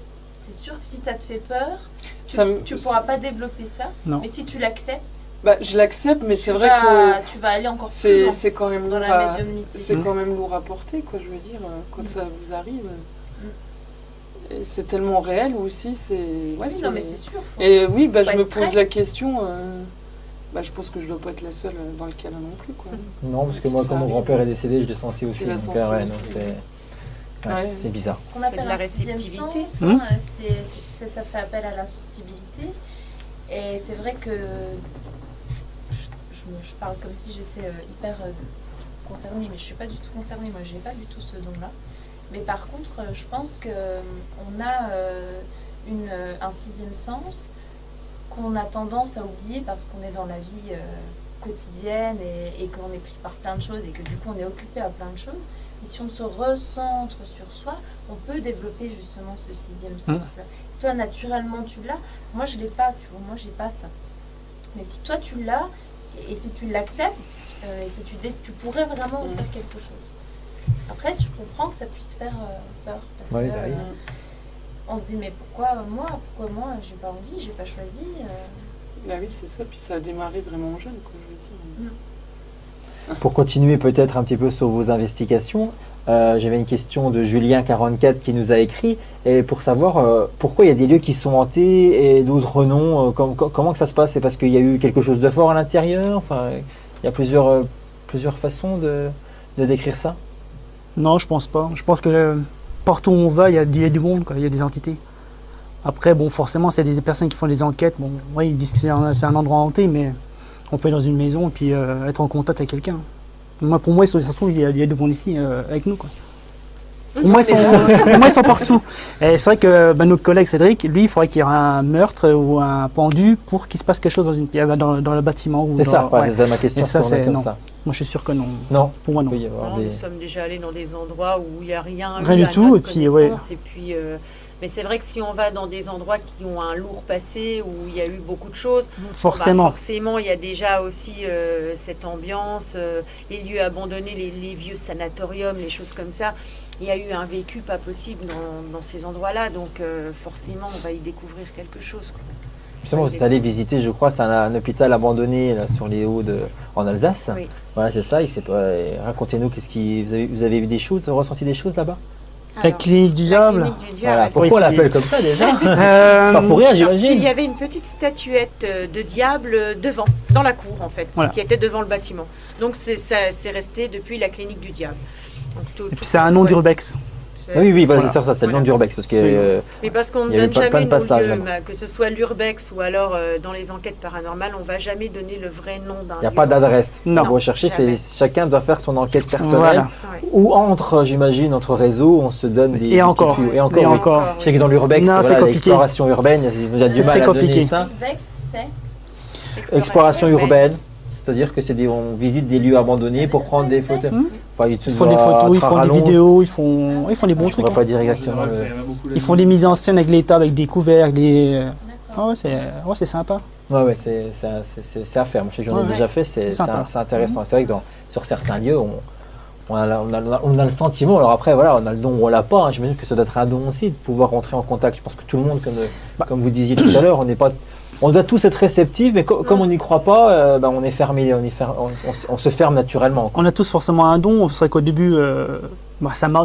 sûr que si ça te fait peur, tu pourras pas développer ça. Non. Mais si tu l'acceptes, Je l'accepte, mais c'est tu vrai vas- que tu vas aller encore plus loin c'est quand même dans lourd la à- médiumnité. c'est quand même lourd à porter, quoi. Je veux dire, quand ça vous arrive, et c'est tellement réel aussi. Oui, non, mais c'est sûr. faut- Et oui, faut je me être pose prêt. la question. Je pense que je dois pas être la seule dans le cas là non plus, quoi. non, parce que moi, Ça quand mon arrive. grand-père est décédé, je l'ai senti aussi. Tu l'as Donc, senti ouais, aussi, donc ouais. ouais, Ouais. c'est bizarre. Ce qu'on C'est appelle de la un sixième réceptivité. sens, ça fait appel à la sensibilité. Et c'est vrai que je parle comme si j'étais hyper concernée, mais je suis pas du tout concernée. Moi, j'ai pas du tout ce don-là. Mais par contre, je pense que on a un sixième sens qu'on a tendance à oublier parce qu'on est dans la vie quotidienne et qu'on est pris par plein de choses et que du coup on est occupé à plein de choses. Et si on se recentre sur soi, on peut développer justement ce sixième sens-là. Toi, naturellement, tu l'as. Moi, je l'ai pas, tu vois. Moi, j'ai pas ça. Mais si toi, tu l'as, et si tu l'acceptes, et si tu pourrais vraiment en faire quelque chose. Après, je comprends que ça puisse faire peur. Parce Ouais, que bah oui. on se dit, mais pourquoi moi, j'ai pas envie, j'ai pas choisi. Ah oui, c'est ça. Puis ça a démarré vraiment jeune, quoi, je veux dire. Pour continuer peut-être un petit peu sur vos investigations, j'avais une question de Julien44 qui nous a écrit, et pour savoir pourquoi il y a des lieux qui sont hantés et d'autres non, comment que ça se passe? C'est parce qu'il y a eu quelque chose de fort à l'intérieur? Enfin, il y a plusieurs façons de décrire ça. Non, je pense pas. Je pense que partout où on va, il y a du monde, quoi. Il y a des entités. Après, bon, forcément, c'est des personnes qui font des enquêtes. Bon, ouais, ils disent que c'est un endroit hanté, mais on peut aller dans une maison et puis être en contact avec quelqu'un. Pour moi, ça se trouve, il y a du monde ici avec nous, quoi. Pour moi, ils sont partout. Et c'est vrai que notre collègue Cédric, lui, il faudrait qu'il y ait un meurtre ou un pendu pour qu'il se passe quelque chose dans le bâtiment. C'est ça, ouais. c'est ma question. Et ça, c'est comme non. ça. Moi, je suis sûr que non. Non. Pour moi, non. Il peut y avoir Non, des- nous sommes déjà allés dans des endroits où il n'y a rien, Rien eu du à tout, notre et puis, ouais. connaissance. Et puis, mais c'est vrai que si on va dans des endroits qui ont un lourd passé, où il y a eu beaucoup de choses, Forcément. forcément, il y a déjà aussi cette ambiance, les lieux abandonnés, les vieux sanatoriums, les choses comme ça. Il y a eu un vécu pas possible dans ces endroits-là, donc forcément, on va y découvrir quelque chose, quoi. Justement, vous êtes allé visiter, je crois, c'est un hôpital abandonné là, sur les Hauts en Alsace. Oui. Voilà, c'est ça. Racontez-nous, vous avez vu des choses, vous avez ressenti des choses là-bas? La clinique du diable. La clinique du Voilà. diable. Pourquoi on c'est- l'appelle comme ça déjà? Euh, C'est pas pour rien, Parce qu'il j'imagine. y avait une petite statuette de diable devant, dans la cour en fait, Voilà. qui était devant le bâtiment. Donc c'est resté depuis la clinique du diable. Donc, Et puis c'est un nom d'urbex. Ah oui, oui, bah, Voilà. c'est le nom Voilà. d'Urbex. Parce que, C'est- Mais parce qu'on ne Il y avait donne plein de jamais nos passages, lieux, là-bas. que ce soit l'urbex ou alors dans les enquêtes paranormales, on va jamais donner le vrai nom d'un il n'y a lieu. pas d'adresse. Non. Pour rechercher, Jamais. chacun doit faire son enquête personnelle. Voilà. Ouais. Ou j'imagine, entre réseaux, on se donne des. Et encore. petits tuyaux. Et encore. Et oui. encore. Je sais que dans l'Urbex, Non, c'est voilà, compliqué. l'exploration urbaine, ils ont déjà du C'est mal très à donner compliqué. ça. Vex, c'est. Exploration urbaine, c'est-à-dire que on visite des lieux abandonnés pour prendre des photos. Enfin, Ils font des photos, ils font des vidéos, ils font des bons Je ne trucs. pourrais pas Hein. dire En exactement. général, il y en a beaucoup Ils font des mises en scène avec l'état, avec des couvercles, D'accord. Ah ouais, c'est sympa. Ouais, c'est à faire. Moi, je sais que j'en ai Ouais. déjà fait, c'est Sympa. intéressant. C'est vrai que sur certains lieux, on a le sentiment, alors après, voilà, on a le don ou on l'a pas. Hein. J'imagine que ça doit être un don aussi de pouvoir rentrer en contact. Je pense que tout le monde, comme vous disiez tout à l'heure, on doit tous être réceptifs, mais comme on n'y croit pas, on est fermé, on se ferme naturellement. Quoi. On a tous forcément un don. C'est vrai qu'au début,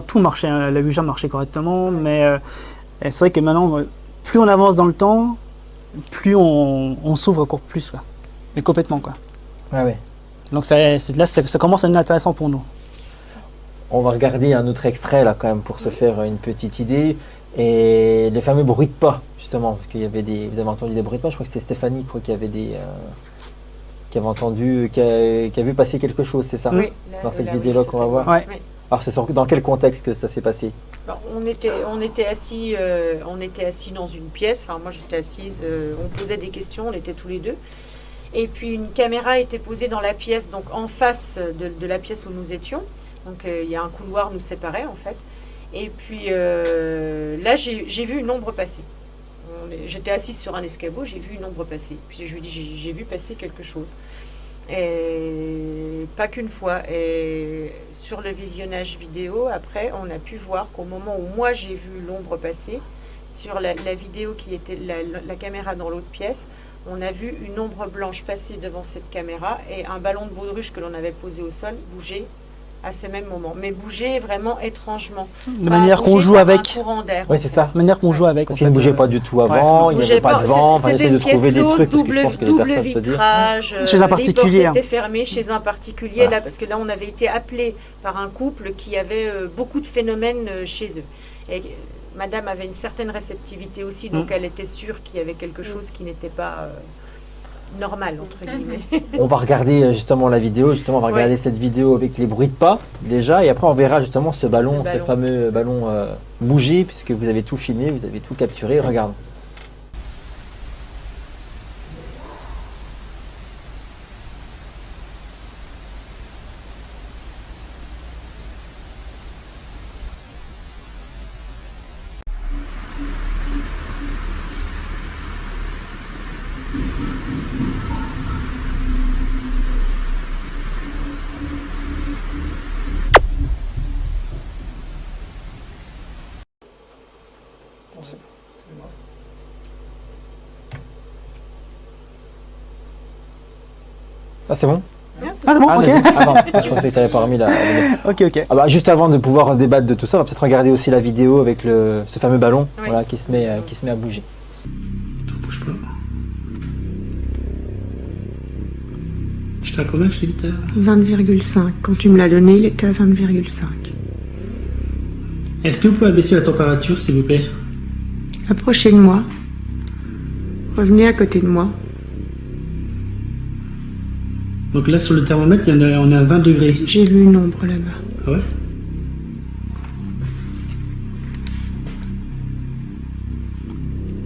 tout marchait, hein. La Ouija marchait correctement, mais c'est vrai que maintenant, plus on avance dans le temps, plus on s'ouvre encore plus, quoi. Mais complètement, quoi. Ah ouais. Donc ça commence à être intéressant pour nous. On va regarder un autre extrait là quand même pour se faire une petite idée. Et les fameux bruits de pas, justement, parce qu'il y avait vous avez entendu des bruits de pas, je crois que c'était Stéphanie qui avait qui a vu passer quelque chose, c'est ça? Oui, Dans cette là, vidéo-là oui, qu'on va c'était- voir. Ouais. Oui. Alors dans quel contexte que ça s'est passé? Alors, on était assis dans une pièce. Enfin, moi j'étais assise. On posait des questions. On était tous les deux. Et puis une caméra était posée dans la pièce, donc en face de la pièce où nous étions. Donc il y a un couloir nous séparait en fait. Et puis là j'ai vu une ombre passer. J'étais assise sur un escabeau, j'ai vu une ombre passer. Puis je lui dis j'ai vu passer quelque chose. Et pas qu'une fois. Et sur le visionnage vidéo, après, on a pu voir qu'au moment où moi j'ai vu l'ombre passer, sur la vidéo qui était la caméra dans l'autre pièce, on a vu une ombre blanche passer devant cette caméra et un ballon de baudruche que l'on avait posé au sol bouger à ce même moment. Mais bouger vraiment étrangement. De Pas manière qu'on bouger joue par un avec. courant d'air. Oui, c'est ça. De manière qu'on joue avec. Parce en qu'il ne fait, bougeait pas du tout avant, il n'y avait pas de vent, enfin, C'était j'essaie de une pièce trouver des close, trucs parce que je pense que les double personnes se disent. vitrage. Chez un Les particulier, portes hein. étaient fermées chez un particulier, Voilà. là, parce que là, on avait été appelé par un couple qui avait beaucoup de phénomènes chez eux. Et madame avait une certaine réceptivité aussi, donc elle était sûre qu'il y avait quelque chose qui n'était pas normal, entre guillemets. On va regarder justement la vidéo, on va regarder cette vidéo avec les bruits de pas déjà, et après on verra justement ce fameux ballon bouger, puisque vous avez tout filmé, vous avez tout capturé, regarde. Ah, c'est bon? Ah, c'est bon, ok. d'accord. Ah, pardon. Je pensais que tu n'avais pas remis la. Ok, ok. Ah bah, juste avant de pouvoir débattre de tout ça, on va peut-être regarder aussi la vidéo avec ce fameux ballon Oui. voilà, qui se met à bouger. Attends, bouge pas. J'étais à combien, je t'ai dit tout à l'heure? 20,5. Quand tu me l'as donné, il était à 20,5. Est-ce que vous pouvez abaisser la température, s'il vous plaît? Approchez de moi. Revenez à côté de moi. Donc là, sur le thermomètre, on est à 20 degrés. J'ai vu une ombre là-bas. Ah ouais?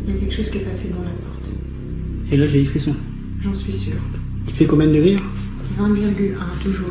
Il y a quelque chose qui est passé devant la porte. Et là, j'ai les frissons. J'en suis sûre. Il fait combien de degrés? 20,1 toujours.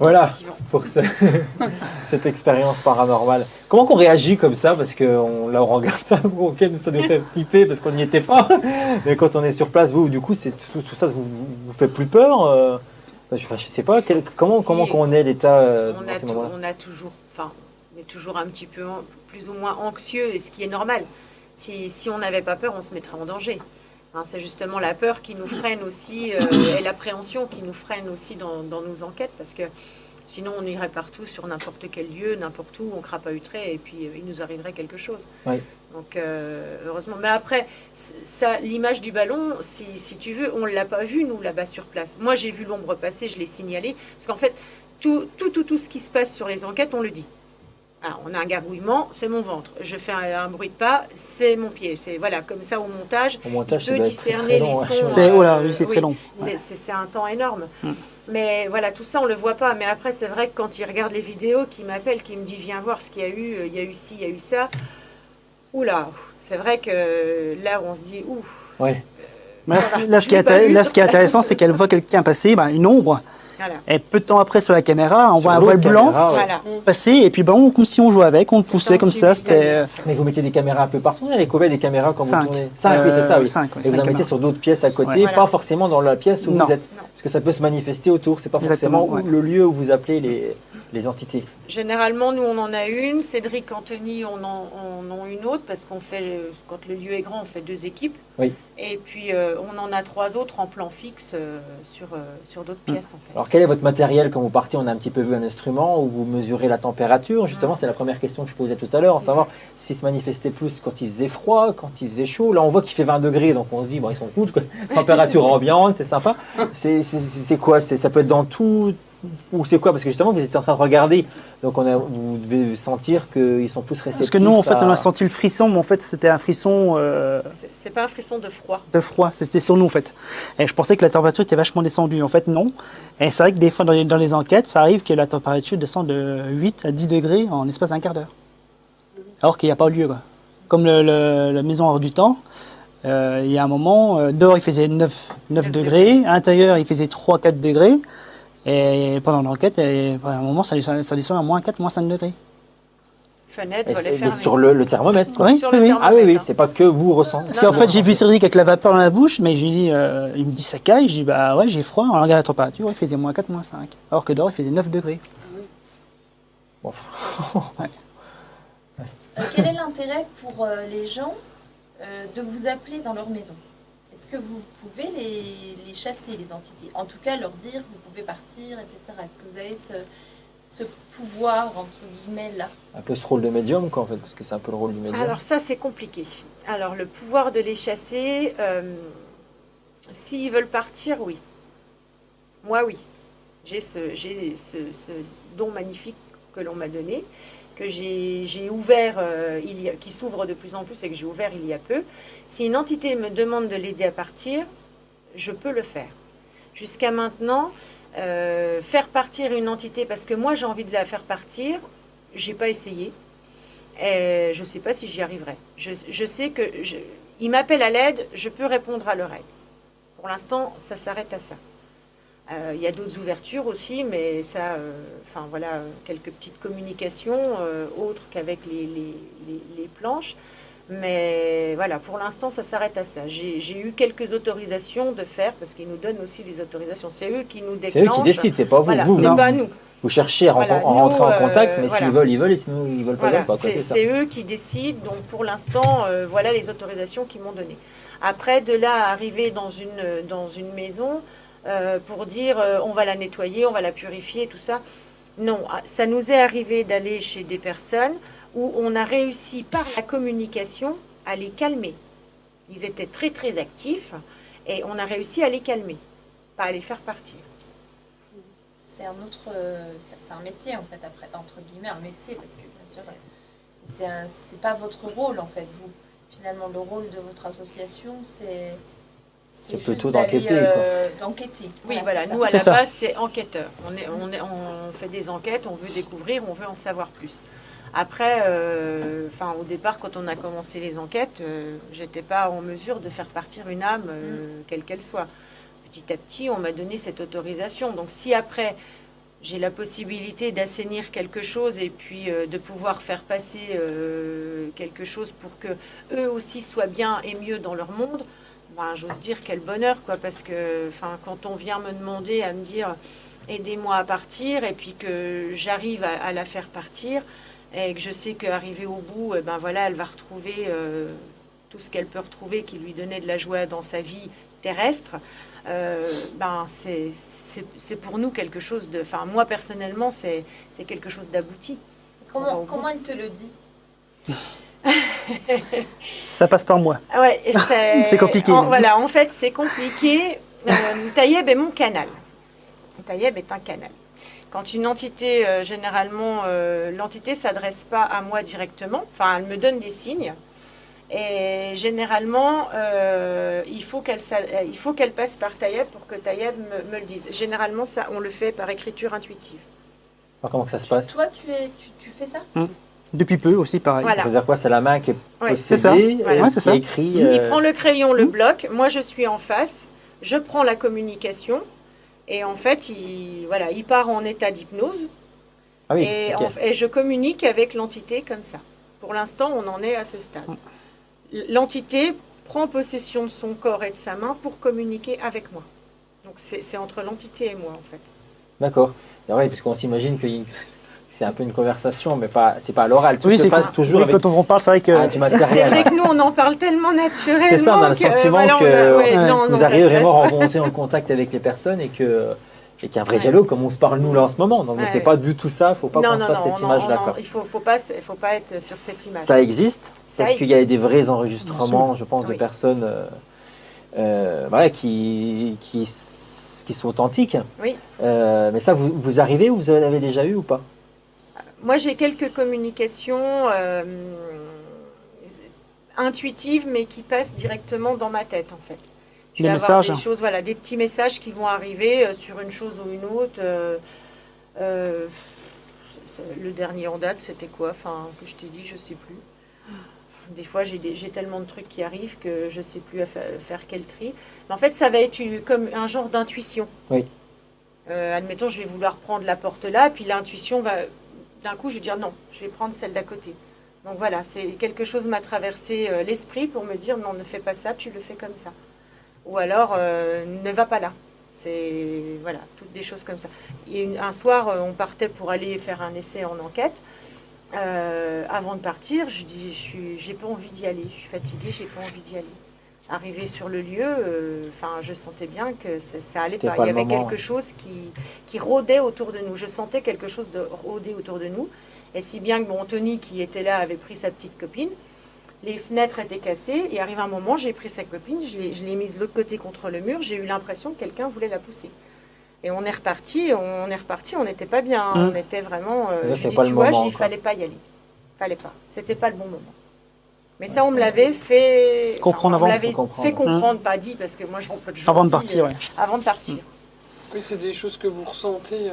Voilà pour cette expérience paranormale. Comment qu'on réagit comme ça? Parce que là, on regarde ça, ok, ça nous fait flipper parce qu'on n'y était pas. Mais quand on est sur place, vous, du coup, tout ça vous fait plus peur? Je sais pas, comment qu'on est l'état dans ces moments-là? On est toujours un petit peu plus ou moins anxieux, et ce qui est normal. Si on n'avait pas peur, on se mettrait en danger. Hein, c'est justement la peur qui nous freine aussi, et l'appréhension qui nous freine aussi dans nos enquêtes, parce que sinon on irait partout sur n'importe quel lieu, n'importe où, on crapahuterait et puis il nous arriverait quelque chose. Oui. Donc heureusement. Mais après, l'image du ballon, si tu veux, on ne l'a pas vu nous là-bas sur place. Moi j'ai vu l'ombre passer, je l'ai signalé, parce qu'en fait tout ce qui se passe sur les enquêtes, on le dit. Alors, on a un gargouillement, c'est mon ventre. Je fais un bruit de pas, c'est mon pied. C'est voilà, comme ça au montage, il peut discerner les sons. C'est très long. C'est un temps énorme. Mais voilà, tout ça on le voit pas. Mais après, c'est vrai que quand il regarde les vidéos, qu'il m'appelle, qu'il me dit viens voir ce qu'il y a eu, il y a eu ci, il y a eu ça. Oula, c'est vrai que là on se dit ouf. Ouais. Là, ce qui est intéressant, c'est qu'elle voit quelqu'un passer, une ombre. Voilà. Et peu de temps après, sur la caméra, on voit un voile blanc Voilà. passer, et puis comme si on jouait avec, on le poussait comme ça. C'était. Mais vous mettez des caméras un peu partout, il y a combien des caméras quand vous 5. tournez? 5, oui, c'est ça, oui. 5, et vous en mettez sur d'autres pièces à côté, Ouais. pas forcément dans la pièce où Non. vous êtes. Parce que ça peut se manifester autour, c'est pas Exactement, forcément ouais. le lieu où vous appelez les entités. Généralement, nous, on en a une. Cédric, Anthony, on en a une autre parce qu'on fait, quand le lieu est grand, on fait 2 équipes. Oui. Et puis, on en a 3 autres en plan fixe sur d'autres pièces, en fait. Alors quel est votre matériel quand vous partez? On a un petit peu vu un instrument où vous mesurez la température. Justement, c'est la première question que je posais tout à l'heure, en savoir s'il se manifestait plus quand il faisait froid, quand il faisait chaud. Là, on voit qu'il fait 20 degrés, donc on se dit, bon, ils sont cool, quoi. Température ambiante, c'est sympa. C'est quoi? Ça peut être dans tout? Ou c'est quoi? Parce que justement, vous étiez en train de regarder, donc vous devez sentir qu'ils sont plus réceptifs. Parce que nous, en fait, on a senti le frisson, mais en fait, c'était un frisson C'est pas un frisson de froid. de froid. C'était sur nous, en fait. Et je pensais que la température était vachement descendue. En fait, non. Et c'est vrai que des fois, dans les enquêtes, ça arrive que la température descend de 8 à 10 degrés en l'espace d'un quart d'heure. Alors qu'il n'y a pas lieu, quoi. Comme la maison hors du temps, il y a un moment, dehors, il faisait 9 degrés. À l'intérieur, il faisait 3-4 degrés. Et pendant l'enquête, à un moment, ça descend à moins 4, moins 5 degrés. Fenêtre, Et volet mais fermé. sur le thermomètre, quoi. Oui, Sur le oui. thermomètre. Ah oui, oui, hein. c'est pas que vous ressentez. Parce qu'en fait, j'ai vu Cédric avec la vapeur dans la bouche, mais je lui dis, il me dit ça caille. Je dis, bah ouais, j'ai froid. On regarde la température, il faisait moins 4, moins 5. Alors que dehors, il faisait 9 degrés. Bon. Quel est l'intérêt pour les gens de vous appeler dans leur maison? Est-ce que vous pouvez les chasser, les entités? En tout cas, leur dire, vous pouvez partir, etc. Est-ce que vous avez ce pouvoir, entre guillemets, là? Un peu ce rôle de médium, quoi, en fait, parce que c'est un peu le rôle du médium. Alors ça, c'est compliqué. Alors le pouvoir de les chasser, s'ils veulent partir, oui. Moi, oui. J'ai ce don magnifique que l'on m'a donné, que j'ai ouvert, qui s'ouvre de plus en plus et que j'ai ouvert il y a peu. Si une entité me demande de l'aider à partir, je peux le faire. Jusqu'à maintenant, faire partir une entité, parce que moi j'ai envie de la faire partir, j'ai pas essayé. Et je ne sais pas si j'y arriverai. Je sais que ils m'appellent à l'aide, je peux répondre à leur aide. Pour l'instant, ça s'arrête à ça. Il y a d'autres ouvertures aussi, mais ça, voilà, quelques petites communications autres qu'avec les planches. Mais voilà, pour l'instant, ça s'arrête à ça. J'ai eu quelques autorisations de faire, parce qu'ils nous donnent aussi les autorisations. C'est eux qui nous déclenchent. C'est eux qui décident, c'est pas vous. Voilà, vous, c'est pas nous. Vous cherchez à Voilà, rentrer en contact, mais voilà. s'ils veulent, ils veulent, et sinon ils veulent pas. Voilà, Veulent pas, quoi, c'est ça. c'est eux qui décident. Donc pour l'instant, voilà les autorisations qu'ils m'ont données. Après, de là à arriver dans une maison pour dire on va la nettoyer, on va la purifier, tout ça. Non, ça nous est arrivé d'aller chez des personnes où on a réussi par la communication à les calmer. Ils étaient très très actifs et on a réussi à les calmer, pas à les faire partir. C'est c'est un métier en fait, après, entre guillemets, un métier, parce que bien sûr, c'est pas votre rôle en fait, vous. Finalement, le rôle de votre association, c'est plutôt d'aller, d'enquêter, d'enquêter. Oui, voilà, nous à la base, c'est enquêteur. On fait des enquêtes, on veut découvrir, on veut en savoir plus. Après, au départ, quand on a commencé les enquêtes, j'étais pas en mesure de faire partir une âme, quelle qu'elle soit. Petit à petit, on m'a donné cette autorisation. Donc, si après, j'ai la possibilité d'assainir quelque chose et puis de pouvoir faire passer quelque chose pour que eux aussi soient bien et mieux dans leur monde, j'ose dire quel bonheur, quoi, parce que quand on vient me demander à me dire aidez-moi à partir et puis que j'arrive à la faire partir et que je sais qu'arrivée au bout, elle va retrouver tout ce qu'elle peut retrouver qui lui donnait de la joie dans sa vie terrestre, c'est pour nous quelque chose de... moi personnellement, c'est quelque chose d'abouti. Comment elle te le dit? Ça passe par moi. Ouais, c'est compliqué. Voilà, en fait, c'est compliqué. Taïeb est mon canal. Taïeb est un canal. Quand une entité, généralement, l'entité ne s'adresse pas à moi directement, elle me donne des signes. Et généralement, il faut qu'elle passe par Taïeb pour que Taïeb me le dise. Généralement, ça, on le fait par écriture intuitive. Alors, comment que ça se passe? Toi, tu fais ça? Depuis peu aussi, pareil. Voilà. Ça veut dire quoi? C'est la main qui est possédée, c'est ça. Voilà. C'est ça. qui écrit. Il prend le crayon, le bloc. Moi, je suis en face. Je prends la communication. Et en fait, il part en état d'hypnose. Ah oui, et, ok. et je communique avec l'entité comme ça. Pour l'instant, on en est à ce stade. L'entité prend possession de son corps et de sa main pour communiquer avec moi. Donc c'est entre l'entité et moi, en fait. D'accord. Oui, parce qu'on s'imagine que c'est un peu une conversation, mais c'est pas à l'oral. Tout Oui, se passe toujours avec... quand on parle, c'est vrai que... du matériel. C'est vrai que nous, on en parle tellement naturellement. C'est ça, on a le sentiment que vous arrivez vraiment à remonter en contact avec les personnes et qu'il y a un vrai dialogue comme on se parle nous là en ce moment. Donc c'est pas du tout ça, il ne faut pas qu'on se fasse cette image-là. Il faut pas être sur cette image. Ça existe, parce qu'il y a des vrais enregistrements, je pense, de personnes qui sont authentiques. Oui. Mais ça, vous arrivez ou vous en avez déjà eu ou pas? Moi, j'ai quelques communications intuitives, mais qui passent directement dans ma tête, en fait. Je vais avoir des choses, des petits messages qui vont arriver sur une chose ou une autre. Le dernier en date, c'était quoi? Que je t'ai dit, je sais plus. Des fois, j'ai tellement de trucs qui arrivent que je sais plus faire quel tri. Mais en fait, ça va être comme un genre d'intuition. Oui. Admettons, je vais vouloir prendre la porte là, puis l'intuition va... D'un coup, je vais dire non, je vais prendre celle d'à côté. Donc voilà, c'est quelque chose m'a traversé l'esprit pour me dire non, ne fais pas ça, tu le fais comme ça. Ou alors, ne va pas là. C'est voilà, toutes des choses comme ça. Et un soir, on partait pour aller faire un essai en enquête. Avant de partir, je dis, j'ai pas envie d'y aller. Je suis fatiguée, j'ai pas envie d'y aller. Arrivé sur le lieu, je sentais bien que ça allait pas. Il y avait quelque chose qui rôdait autour de nous. Je sentais quelque chose de rôder autour de nous. Et si bien que mon Tony, qui était là, avait pris sa petite copine. Les fenêtres étaient cassées. Et arrivé un moment, j'ai pris sa copine, je l'ai mise de l'autre côté contre le mur. J'ai eu l'impression que quelqu'un voulait la pousser. Et on est reparti, on n'était pas bien. On était vraiment... c'est pas le moment, il fallait pas y aller. Fallait pas. C'était pas le bon moment. Mais ça, on me l'avait fait comprendre avant. On me avant. l'avait fait comprendre, pas dit, parce que moi, j'en peux toujours Avant de dire, partir, ouais. Avant de partir. Oui, c'est des choses que vous ressentez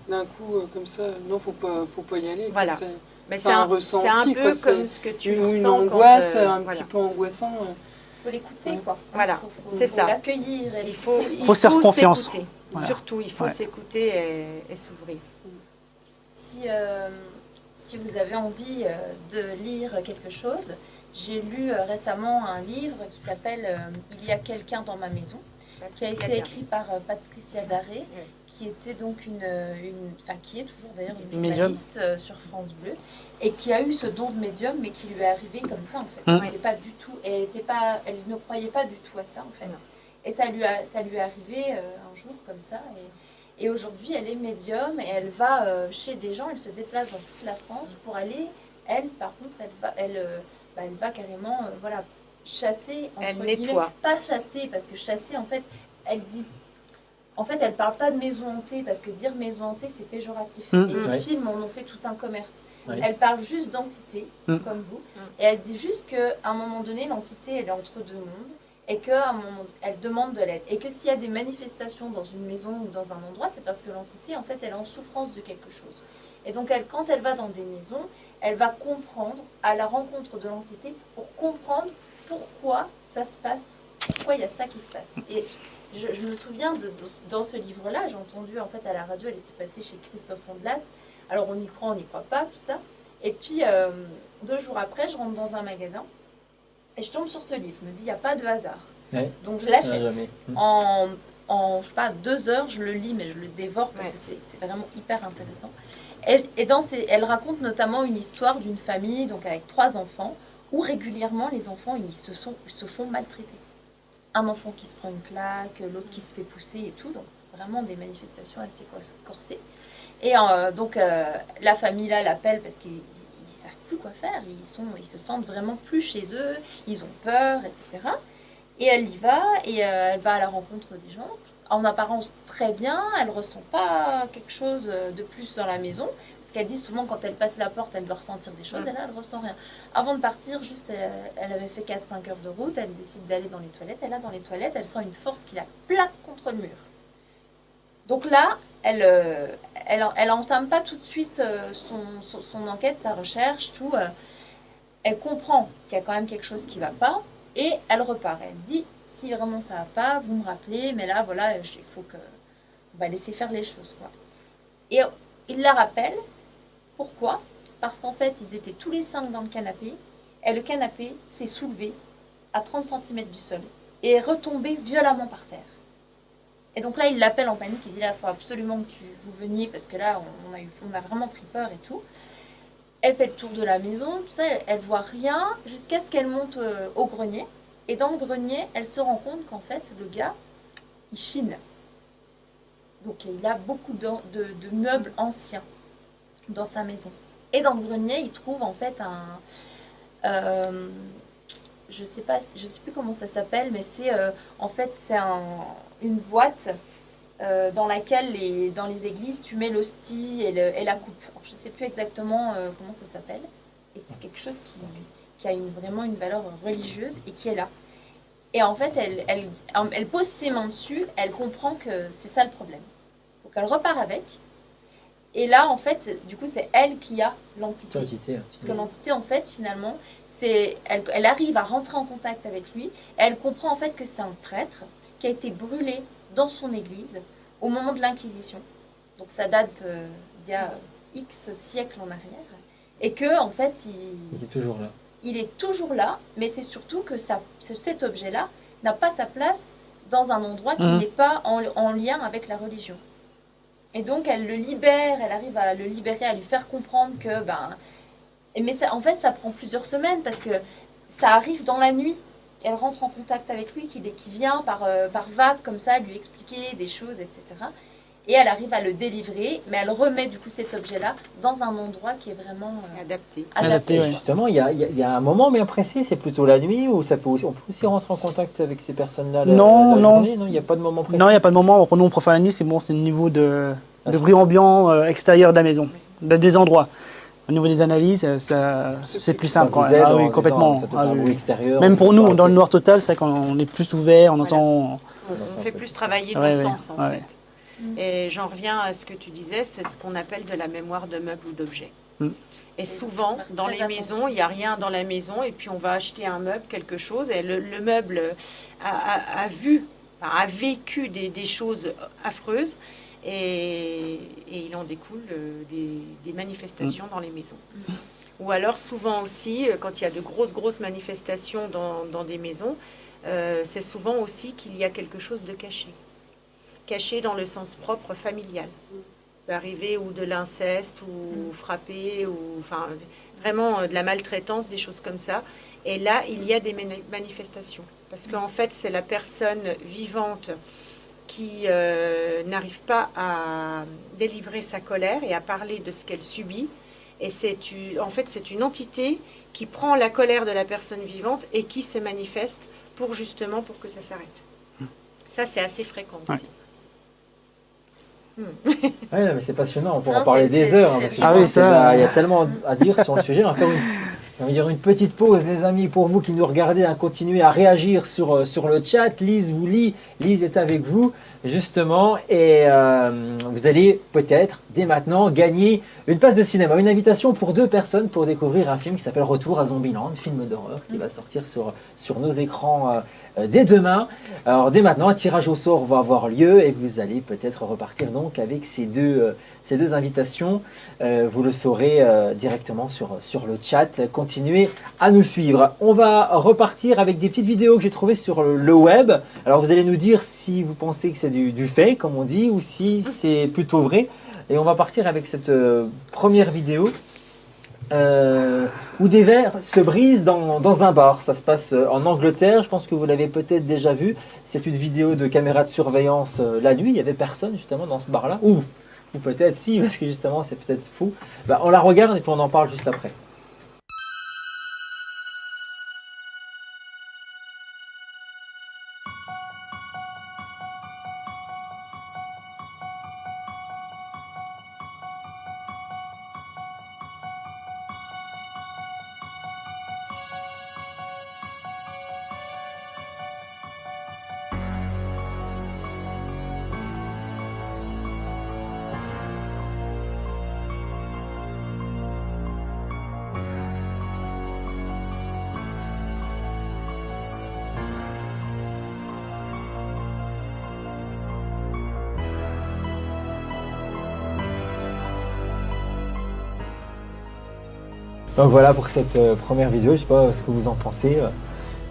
d'un coup comme ça. Non, faut pas y aller. Voilà. Quoi. Mais c'est un ressenti, c'est un peu quoi, comme ce que tu une ressens angoisse, quand, un voilà. petit peu angoissant. Il faut l'écouter, quoi. Voilà, C'est ça. l'accueillir. Il faut se faire confiance. s'écouter. Voilà. Surtout, il faut s'écouter et s'ouvrir. Si vous avez envie de lire quelque chose, j'ai lu récemment un livre qui s'appelle Il y a quelqu'un dans ma maison, qui a été écrit par Patricia Daré, qui était donc qui est toujours d'ailleurs une journaliste sur France Bleu, et qui a eu ce don de médium, mais qui lui est arrivé comme ça en fait. Elle n'était pas du tout, elle ne croyait pas du tout à ça en fait. Non. Et ça lui est arrivé un jour comme ça. Et aujourd'hui, elle est médium et elle va chez des gens, elle se déplace dans toute la France pour aller. Elle, par contre, elle va carrément chasser, entre guillemets. Nettoie. Pas chasser, parce que chasser, en fait, elle dit... En fait, elle parle pas de maison hantée, parce que dire maison hantée, c'est péjoratif. Et les films en ont fait tout un commerce. Elle parle juste d'entité, comme vous. Et elle dit juste qu'à un moment donné, l'entité, elle est entre deux mondes. Et qu'à un moment, elle demande de l'aide. Et que s'il y a des manifestations dans une maison ou dans un endroit, c'est parce que l'entité, en fait, elle est en souffrance de quelque chose. Et donc, quand elle va dans des maisons, elle va comprendre, à la rencontre de l'entité, pour comprendre pourquoi ça se passe, pourquoi il y a ça qui se passe. Et je me souviens, dans ce livre-là, j'ai entendu, en fait, à la radio, elle était passée chez Christophe Ondelat. Alors, on y croit, on n'y croit pas, tout ça. Et puis, 2 jours après, je rentre dans un magasin. Et je tombe sur ce livre, je me dis, il n'y a pas de hasard. Ouais. Donc je l'achète. En je sais pas, 2 heures, je le lis, mais je le dévore parce que c'est vraiment hyper intéressant. Et elle raconte notamment une histoire d'une famille, donc avec 3 enfants, où régulièrement les enfants ils se font maltraiter. Un enfant qui se prend une claque, l'autre qui se fait pousser et tout, donc vraiment des manifestations assez corsées. Et la famille là l'appelle parce qu'ils savent plus quoi faire, ils se sentent vraiment plus chez eux, ils ont peur, etc. Et elle y va, et elle va à la rencontre des gens, en apparence très bien, elle ressent pas quelque chose de plus dans la maison, parce qu'elle dit souvent quand elle passe la porte, elle doit ressentir des choses, et là elle ressent rien. Avant de partir, juste elle avait fait 4-5 heures de route, elle décide d'aller dans les toilettes, et là dans les toilettes, elle sent une force qui la plaque contre le mur. Donc là, elle entame pas tout de suite son enquête, sa recherche, tout. Elle comprend qu'il y a quand même quelque chose qui va pas et elle repart. Elle dit, si vraiment ça va pas, vous me rappelez, mais là, voilà, il faut on va laisser faire les choses, quoi. Et il la rappelle. Pourquoi ? Parce qu'en fait, ils étaient tous les 5 dans le canapé et le canapé s'est soulevé à 30 cm du sol et est retombé violemment par terre. Et donc là, il l'appelle en panique, il dit là, il faut absolument que vous veniez parce que là, on a vraiment pris peur et tout. Elle fait le tour de la maison, tout ça, elle voit rien jusqu'à ce qu'elle monte au grenier. Et dans le grenier, elle se rend compte qu'en fait, le gars, il chine. Donc il a beaucoup de meubles anciens dans sa maison. Et dans le grenier, il trouve en fait je sais plus comment ça s'appelle, mais c'est une boîte dans laquelle dans les églises tu mets l'hostie et la coupe. Alors, je ne sais plus exactement comment ça s'appelle. Et c'est quelque chose qui a vraiment une valeur religieuse et qui est là. Et en fait, elle pose ses mains dessus, elle comprend que c'est ça le problème. Donc elle repart avec. Et là, en fait, du coup, c'est elle qui a l'entité. Puisque l'entité, en fait, finalement, elle arrive à rentrer en contact avec lui. Et elle comprend, en fait, que c'est un prêtre qui a été brûlé dans son église au moment de l'Inquisition. Donc, ça date d'il y a X siècles en arrière. Et que, en fait, il est toujours là. Il est toujours là, mais c'est surtout que cet objet-là n'a pas sa place dans un endroit qui n'est pas en lien avec la religion. Et donc elle le libère, elle arrive à le libérer, à lui faire comprendre que mais ça, en fait ça prend plusieurs semaines parce que ça arrive dans la nuit. Elle rentre en contact avec lui, qui vient par vagues comme ça lui expliquer des choses, etc. Et elle arrive à le délivrer, mais elle remet du coup cet objet-là dans un endroit qui est vraiment adapté. ouais. Justement, il y a un moment bien précis, c'est plutôt la nuit, ou on peut aussi rentrer en contact avec ces personnes-là la journée, non, il n'y a pas de moment précis. Non, il n'y a pas de moment. Nous, on préfère la nuit, c'est bon, c'est le niveau de bruit ambiant extérieur de la maison, des endroits. Au niveau des analyses, c'est plus simple. Ça vous aide, oui, complètement. Un bruit extérieur, même pour nous, dans le noir total, c'est quand on est plus ouvert, on entend... On fait plus travailler le sens, en fait. Et j'en reviens à ce que tu disais, c'est ce qu'on appelle de la mémoire de meubles ou d'objets. Et souvent, dans les maisons, il n'y a rien dans la maison, et puis on va acheter un meuble, quelque chose, et le meuble a vécu des choses affreuses, et il en découle des manifestations dans les maisons. Ou alors, souvent aussi, quand il y a de grosses manifestations dans des maisons, c'est souvent aussi qu'il y a quelque chose de caché. Caché dans le sens propre familial. Peut arriver ou de l'inceste, ou frapper, ou enfin vraiment de la maltraitance, des choses comme ça. Et là, il y a des manifestations. Parce qu'en fait, c'est la personne vivante qui n'arrive pas à délivrer sa colère et à parler de ce qu'elle subit. Et c'est une entité qui prend la colère de la personne vivante et qui se manifeste pour que ça s'arrête. Ça, c'est assez fréquent aussi. Ouais, mais c'est passionnant, on pourra en parler des heures. Parce que il y a tellement à dire sur le sujet. On va faire une petite pause, les amis, pour vous qui nous regardez, à continuer à réagir sur le chat. Lise vous lit, Lise est avec vous, justement, et vous allez peut-être, dès maintenant, gagner une place de cinéma, une invitation pour 2 personnes pour découvrir un film qui s'appelle Retour à Zombieland, film d'horreur qui va sortir sur nos écrans dès demain. Alors dès maintenant, un tirage au sort va avoir lieu et vous allez peut-être repartir donc avec ces deux invitations. Vous le saurez directement sur le chat. Continuez à nous suivre. On va repartir avec des petites vidéos que j'ai trouvées sur le web. Alors vous allez nous dire si vous pensez que c'est du fake, comme on dit, ou si c'est plutôt vrai. Et on va partir avec cette première vidéo où des verres se brisent dans un bar. Ça se passe en Angleterre, je pense que vous l'avez peut-être déjà vu. C'est une vidéo de caméra de surveillance la nuit. Il n'y avait personne justement dans ce bar-là. Ou peut-être si, parce que justement c'est peut-être fou. On la regarde et puis on en parle juste après. Donc voilà pour cette première vidéo, je sais pas ce que vous en pensez.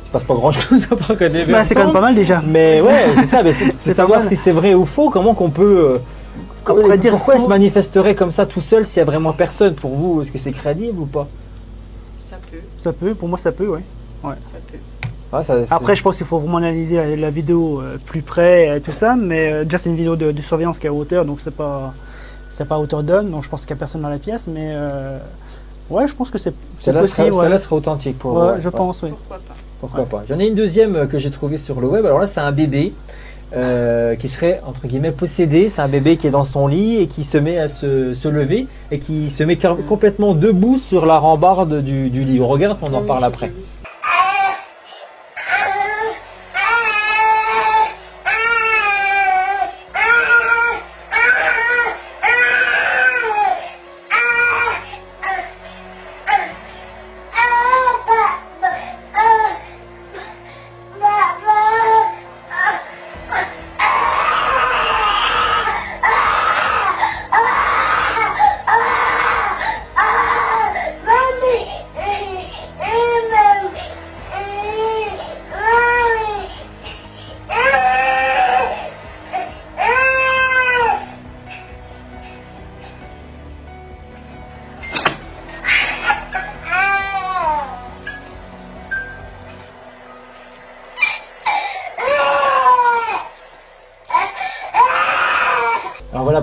Il se passe pas grand chose après que des verres. C'est quand même pas mal déjà. Mais ouais, c'est ça, mais c'est savoir si c'est vrai ou faux, comment qu'on peut. Pourquoi il se manifesterait comme ça tout seul s'il y a vraiment personne pour vous? Est-ce que c'est crédible ou pas? Ça peut, pour moi ça peut, ouais. Ça peut. Ouais, après, je pense qu'il faut vraiment analyser la vidéo plus près et tout ça, mais déjà c'est une vidéo de surveillance qui est à hauteur, donc c'est pas à hauteur d'homme, donc je pense qu'il n'y a personne dans la pièce, mais ouais, je pense que c'est possible. Celle-là serait authentique pour vous. Ouais, je pense, oui. Pourquoi pas. J'en ai une deuxième que j'ai trouvée sur le web. Alors là, c'est un bébé qui serait, entre guillemets, possédé. C'est un bébé qui est dans son lit et qui se met à se lever et qui se met complètement debout sur la rambarde du lit. On regarde, on en parle après.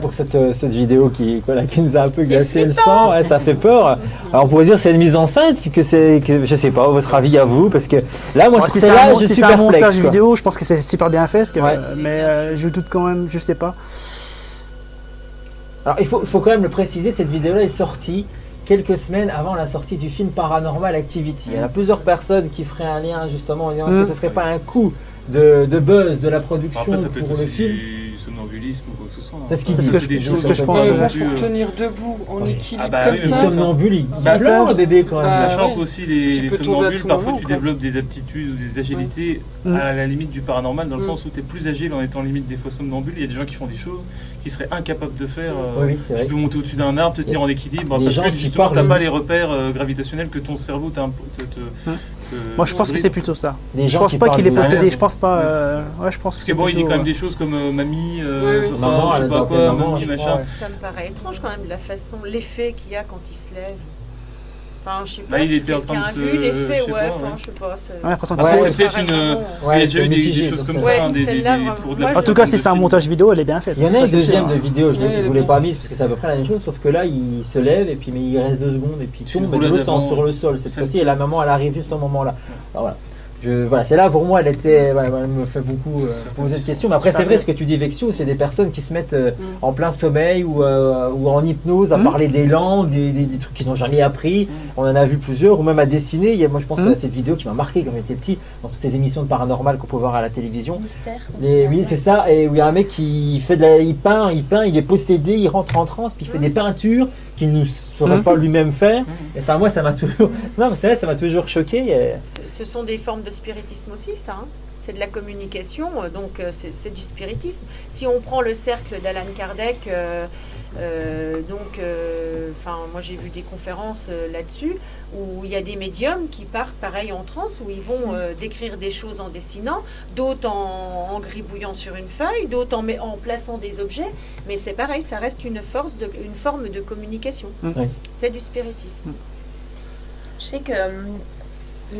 pour cette vidéo qui nous a un peu glacé le sang. Ouais, ça fait peur. Alors on pourrait dire que c'est une mise en scène, que je sais pas, votre avis à vous, parce que là, moi, Si c'est là, je c'est suis un perplexe. montage quoi. vidéo, je pense que c'est super bien fait, Ouais. mais je doute quand même, je sais pas. Alors il faut quand même le préciser, cette vidéo-là est sortie quelques semaines avant la sortie du film Paranormal Activity. Il y a plusieurs personnes qui feraient un lien justement en disant est-ce que ce serait pas un coup de buzz de la production Après, ça peut être pour le aussi film. du somnambulisme ou quoi que ce soit. C'est ce qu'il C'est dit. ce que je- des c'est choses ce que je qu'on pense, peut ouais. pas Pour non plus, tenir debout en Oui. équilibre Ah bah comme oui, Les mais ça. somnambule, il Bah, pleure, bébé quand même. Bah, Sachant ouais. qu'aussi Qui les peut tomber à somnambules, tout parfois moment, tu quoi. développes des aptitudes ou des agilités Mm. à la limite du paranormal, dans le Mm. sens où tu es plus agile en étant limite des fois somnambule. Il y a des gens qui font des choses qui seraient incapables de faire. Oui, c'est Tu vrai. peux monter au-dessus d'un arbre, te tenir en équilibre, des parce gens que qui justement parlent- t'as pas les repères gravitationnels que ton cerveau Moi, je pense que c'est plutôt ça. Les Je gens pense qui pas parlent qu'il est de possédé, malade. je pense pas. Ouais, je pense que Parce que c'est bon, il dit plutôt, quand même des choses comme mamie, oui. papa, Maman, je sais elle pas l'appelle quoi, maman, mamie, je machin. crois, ouais. Ça me paraît étrange quand même, la façon, l'effet qu'il y a quand il se lève. Enfin, je sais pas Bah, il si était en train de quelqu'un a se- vu l'effet, je sais ouais, pas, enfin, ouais. je sais pas. c'est- Ouais, l'impression que Après, c'est- c'est peut-être une. Vraiment, Il y a déjà eu des mitigé, choses sur comme ça. ça, Ouais, hein, celle-là, pour de moi, la En tout cas, si c'est un montage vidéo, elle est bien faite. Il y en a Ça, une c'est sûr, deuxième hein. de vidéo, je Ouais, ne elle est voulais bien. pas mise parce que c'est à peu près la même chose, sauf que là il se lève et puis mais il reste 2 secondes et puis il C'est une tombe et de roulade l'autre avant. sur le sol cette C'est fois-ci et la maman elle arrive juste au moment là. Alors, voilà. Voilà, c'est là pour moi, elle me fait beaucoup poser de questions. Mais après, c'est vrai ce que tu dis, Vexio, c'est des personnes qui se mettent en plein sommeil ou en hypnose à parler des langues, des trucs qu'ils n'ont jamais appris. On en a vu plusieurs, ou même à dessiner. Moi, je pense à cette vidéo qui m'a marqué quand j'étais petit, dans toutes ces émissions de paranormal qu'on peut voir à la télévision. Mystère. Oui, c'est ça. Et où il y a un mec qui fait il peint, il est possédé, il rentre en transe, puis il fait des peintures qu'il ne saurait pas lui-même faire. Et enfin, moi, ça m'a toujours. Non, vous savez, ça m'a toujours choqué. Ce sont des formes de spiritisme aussi, ça. Hein. C'est de la communication, donc c'est du spiritisme. Si on prend le cercle d'Alan Kardec, moi j'ai vu des conférences là-dessus où il y a des médiums qui partent pareil en transe, où ils vont décrire des choses en dessinant, d'autres en gribouillant sur une feuille, d'autres en plaçant des objets, mais c'est pareil, ça reste une forme de communication. Oui. C'est du spiritisme. Je sais que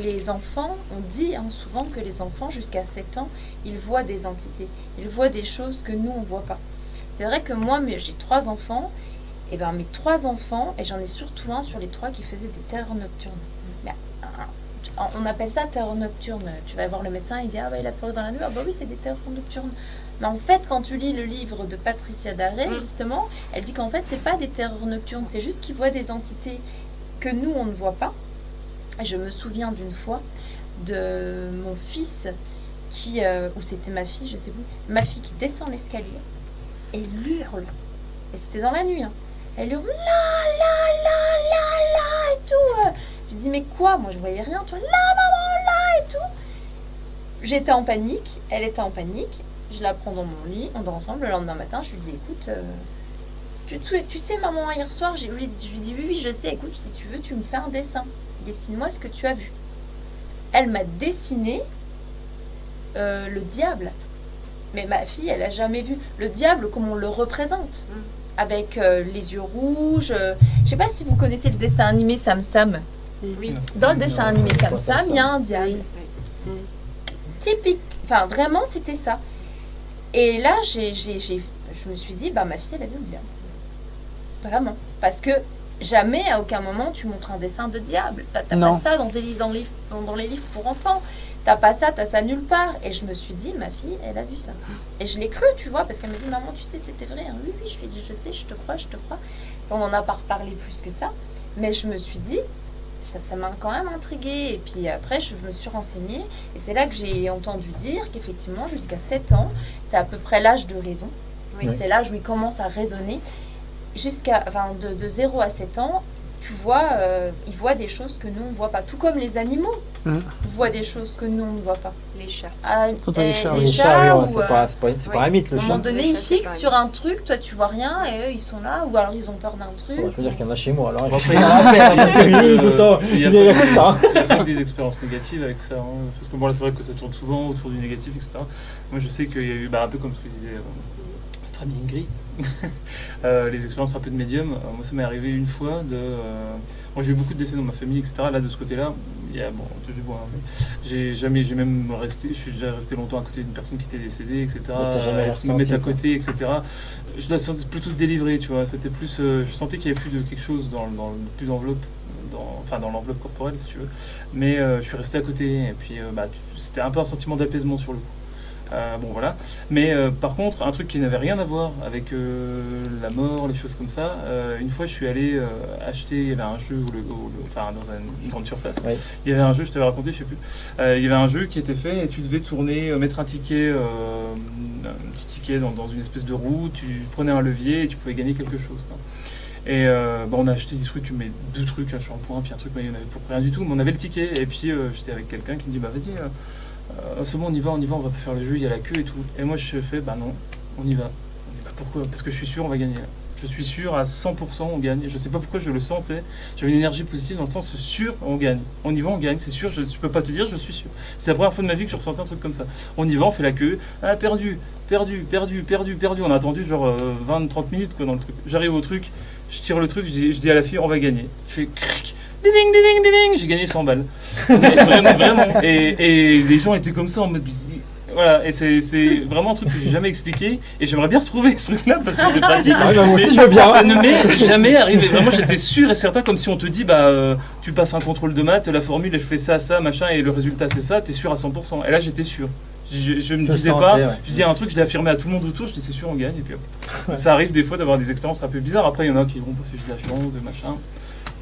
les enfants, on dit souvent que les enfants jusqu'à 7 ans, ils voient des entités, ils voient des choses que nous on voit pas. C'est vrai que moi, j'ai 3 enfants, et ben mes 3 enfants, et j'en ai surtout un sur les 3 qui faisait des terreurs nocturnes. Mais, on appelle ça terreur nocturne. Tu vas voir le médecin, il dit ah bah il a peur dans la nuit, ah bah oui c'est des terreurs nocturnes. Mais en fait, quand tu lis le livre de Patricia Daré, justement, elle dit qu'en fait c'est pas des terreurs nocturnes, c'est juste qu'ils voient des entités que nous on ne voit pas. Et je me souviens d'une fois de mon fils ou c'était ma fille, je sais plus, ma fille qui descend l'escalier et elle hurle. Et c'était dans la nuit. Hein. Elle hurle là et tout. Je dis mais quoi? Moi je voyais rien. Tu vois là maman là et tout. J'étais en panique, elle était en panique. Je la prends dans mon lit, on dort ensemble. Le lendemain matin, je lui dis écoute. Tu sais maman hier soir, je lui dis oui je sais. Écoute si tu veux tu me fais un dessin. Dessine-moi ce que tu as vu. Elle m'a dessiné le diable. Mais ma fille, elle a jamais vu le diable comme on le représente. Avec les yeux rouges. Je sais pas si vous connaissez le dessin animé Sam Sam. Oui. Dans le dessin animé Sam pas Sam Sam, il y a un diable. Typique. Enfin, vraiment, c'était ça. Et là, je me suis dit, bah ma fille, elle a vu le diable. Vraiment. Parce que jamais, à aucun moment, tu montres un dessin de diable. T'as pas ça dans les livres pour enfants. T'as pas ça, t'as ça nulle part. Et je me suis dit, ma fille, elle a vu ça. Et je l'ai cru, tu vois, parce qu'elle me dit, maman, tu sais, c'était vrai. Hein. Oui, je lui ai dit, je sais, je te crois. On n'en a pas reparlé plus que ça. Mais je me suis dit, ça m'a quand même intriguée. Et puis après, je me suis renseignée. Et c'est là que j'ai entendu dire qu'effectivement, jusqu'à 7 ans, c'est à peu près l'âge de raison. Oui. C'est l'âge où il commence à raisonner. De 0 à 7 ans, tu vois, ils voient des choses que nous, on ne voit pas. Tout comme les animaux voient des choses que nous, on ne voit pas. Les chats. Surtout les chats. Les chats, c'est pas un mythe le à un chat. moment donné, ils Le chat, c'est fixent pas sur un un truc, toi tu vois rien, et eux ils sont là, ou alors ils ont peur d'un truc. Je peux dire qu'il y en a chez moi alors. Bon, Je parce que lui, tout le temps, il y a que ça. Il y a pas que des expériences négatives avec ça. Hein. Parce que bon, là, c'est vrai que ça tourne souvent autour du négatif, etc. Moi, je sais qu'il y a eu, un peu comme ce que disait très bien Ingrid, Les expériences un peu de médium, moi ça m'est arrivé une fois moi j'ai eu beaucoup de décès dans ma famille, etc. Là de ce côté-là, il y a je suis déjà resté longtemps à côté d'une personne qui était décédée, etc. t'as jamais ressenti, Me mettre à quoi. côté, etc. Je la sentais plutôt délivrée, tu vois. C'était plus, je sentais qu'il y avait plus de quelque chose plus d'enveloppe, dans l'enveloppe corporelle si tu veux. Mais je suis resté à côté et puis c'était un peu un sentiment d'apaisement sur le coup. Bon voilà, mais par contre un truc qui n'avait rien à voir avec la mort, les choses comme ça, une fois je suis allé acheter, il y avait un jeu dans une grande surface, Oui. il y avait un jeu, je t'avais raconté, je sais plus, il y avait un jeu qui était fait et tu devais tourner, mettre un ticket, un petit ticket dans une espèce de roue, tu prenais un levier et tu pouvais gagner quelque chose, quoi. Et on a acheté des trucs, mais 2 trucs, un shampoing, puis un truc, mais il y en avait pour rien du tout, mais on avait le ticket, et puis j'étais avec quelqu'un qui me dit vas-y, c'est bon, on y va, on va pas faire le jeu, il y a la queue et tout. Et moi je fais non, on y va. Pourquoi ? Parce que je suis sûr on va gagner. Je suis sûr à 100% on gagne. Je sais pas pourquoi je le sentais. J'avais une énergie positive dans le sens sûr on gagne. On y va, on gagne, c'est sûr, je peux pas te dire, je suis sûr. C'est la première fois de ma vie que je ressentais un truc comme ça. On y va, on fait la queue, perdu. On a attendu genre 20-30 minutes quoi dans le truc. J'arrive au truc, je tire le truc, je dis à la fille on va gagner. Je fais cric. Ding, ding, ding, ding, j'ai gagné 100 balles. Mais vraiment. Et les gens étaient comme ça en mode. Voilà, et c'est vraiment un truc que j'ai jamais expliqué. Et j'aimerais bien retrouver ce truc-là parce que c'est pratique. Moi aussi je veux bien. Ça ne m'est jamais arrivé. Vraiment, j'étais sûr et certain, comme si on te dit tu passes un contrôle de maths, la formule, je fais ça, machin, et le résultat c'est ça, t'es sûr à 100%. Et là, j'étais sûr. Je me disais pas, je dis un truc, je l'ai affirmé à tout le monde autour, je dis c'est sûr, on gagne. Et puis hop. Ça arrive des fois d'avoir des expériences un peu bizarres. Après, il y en a qui vont passer juste de la chance, de machin.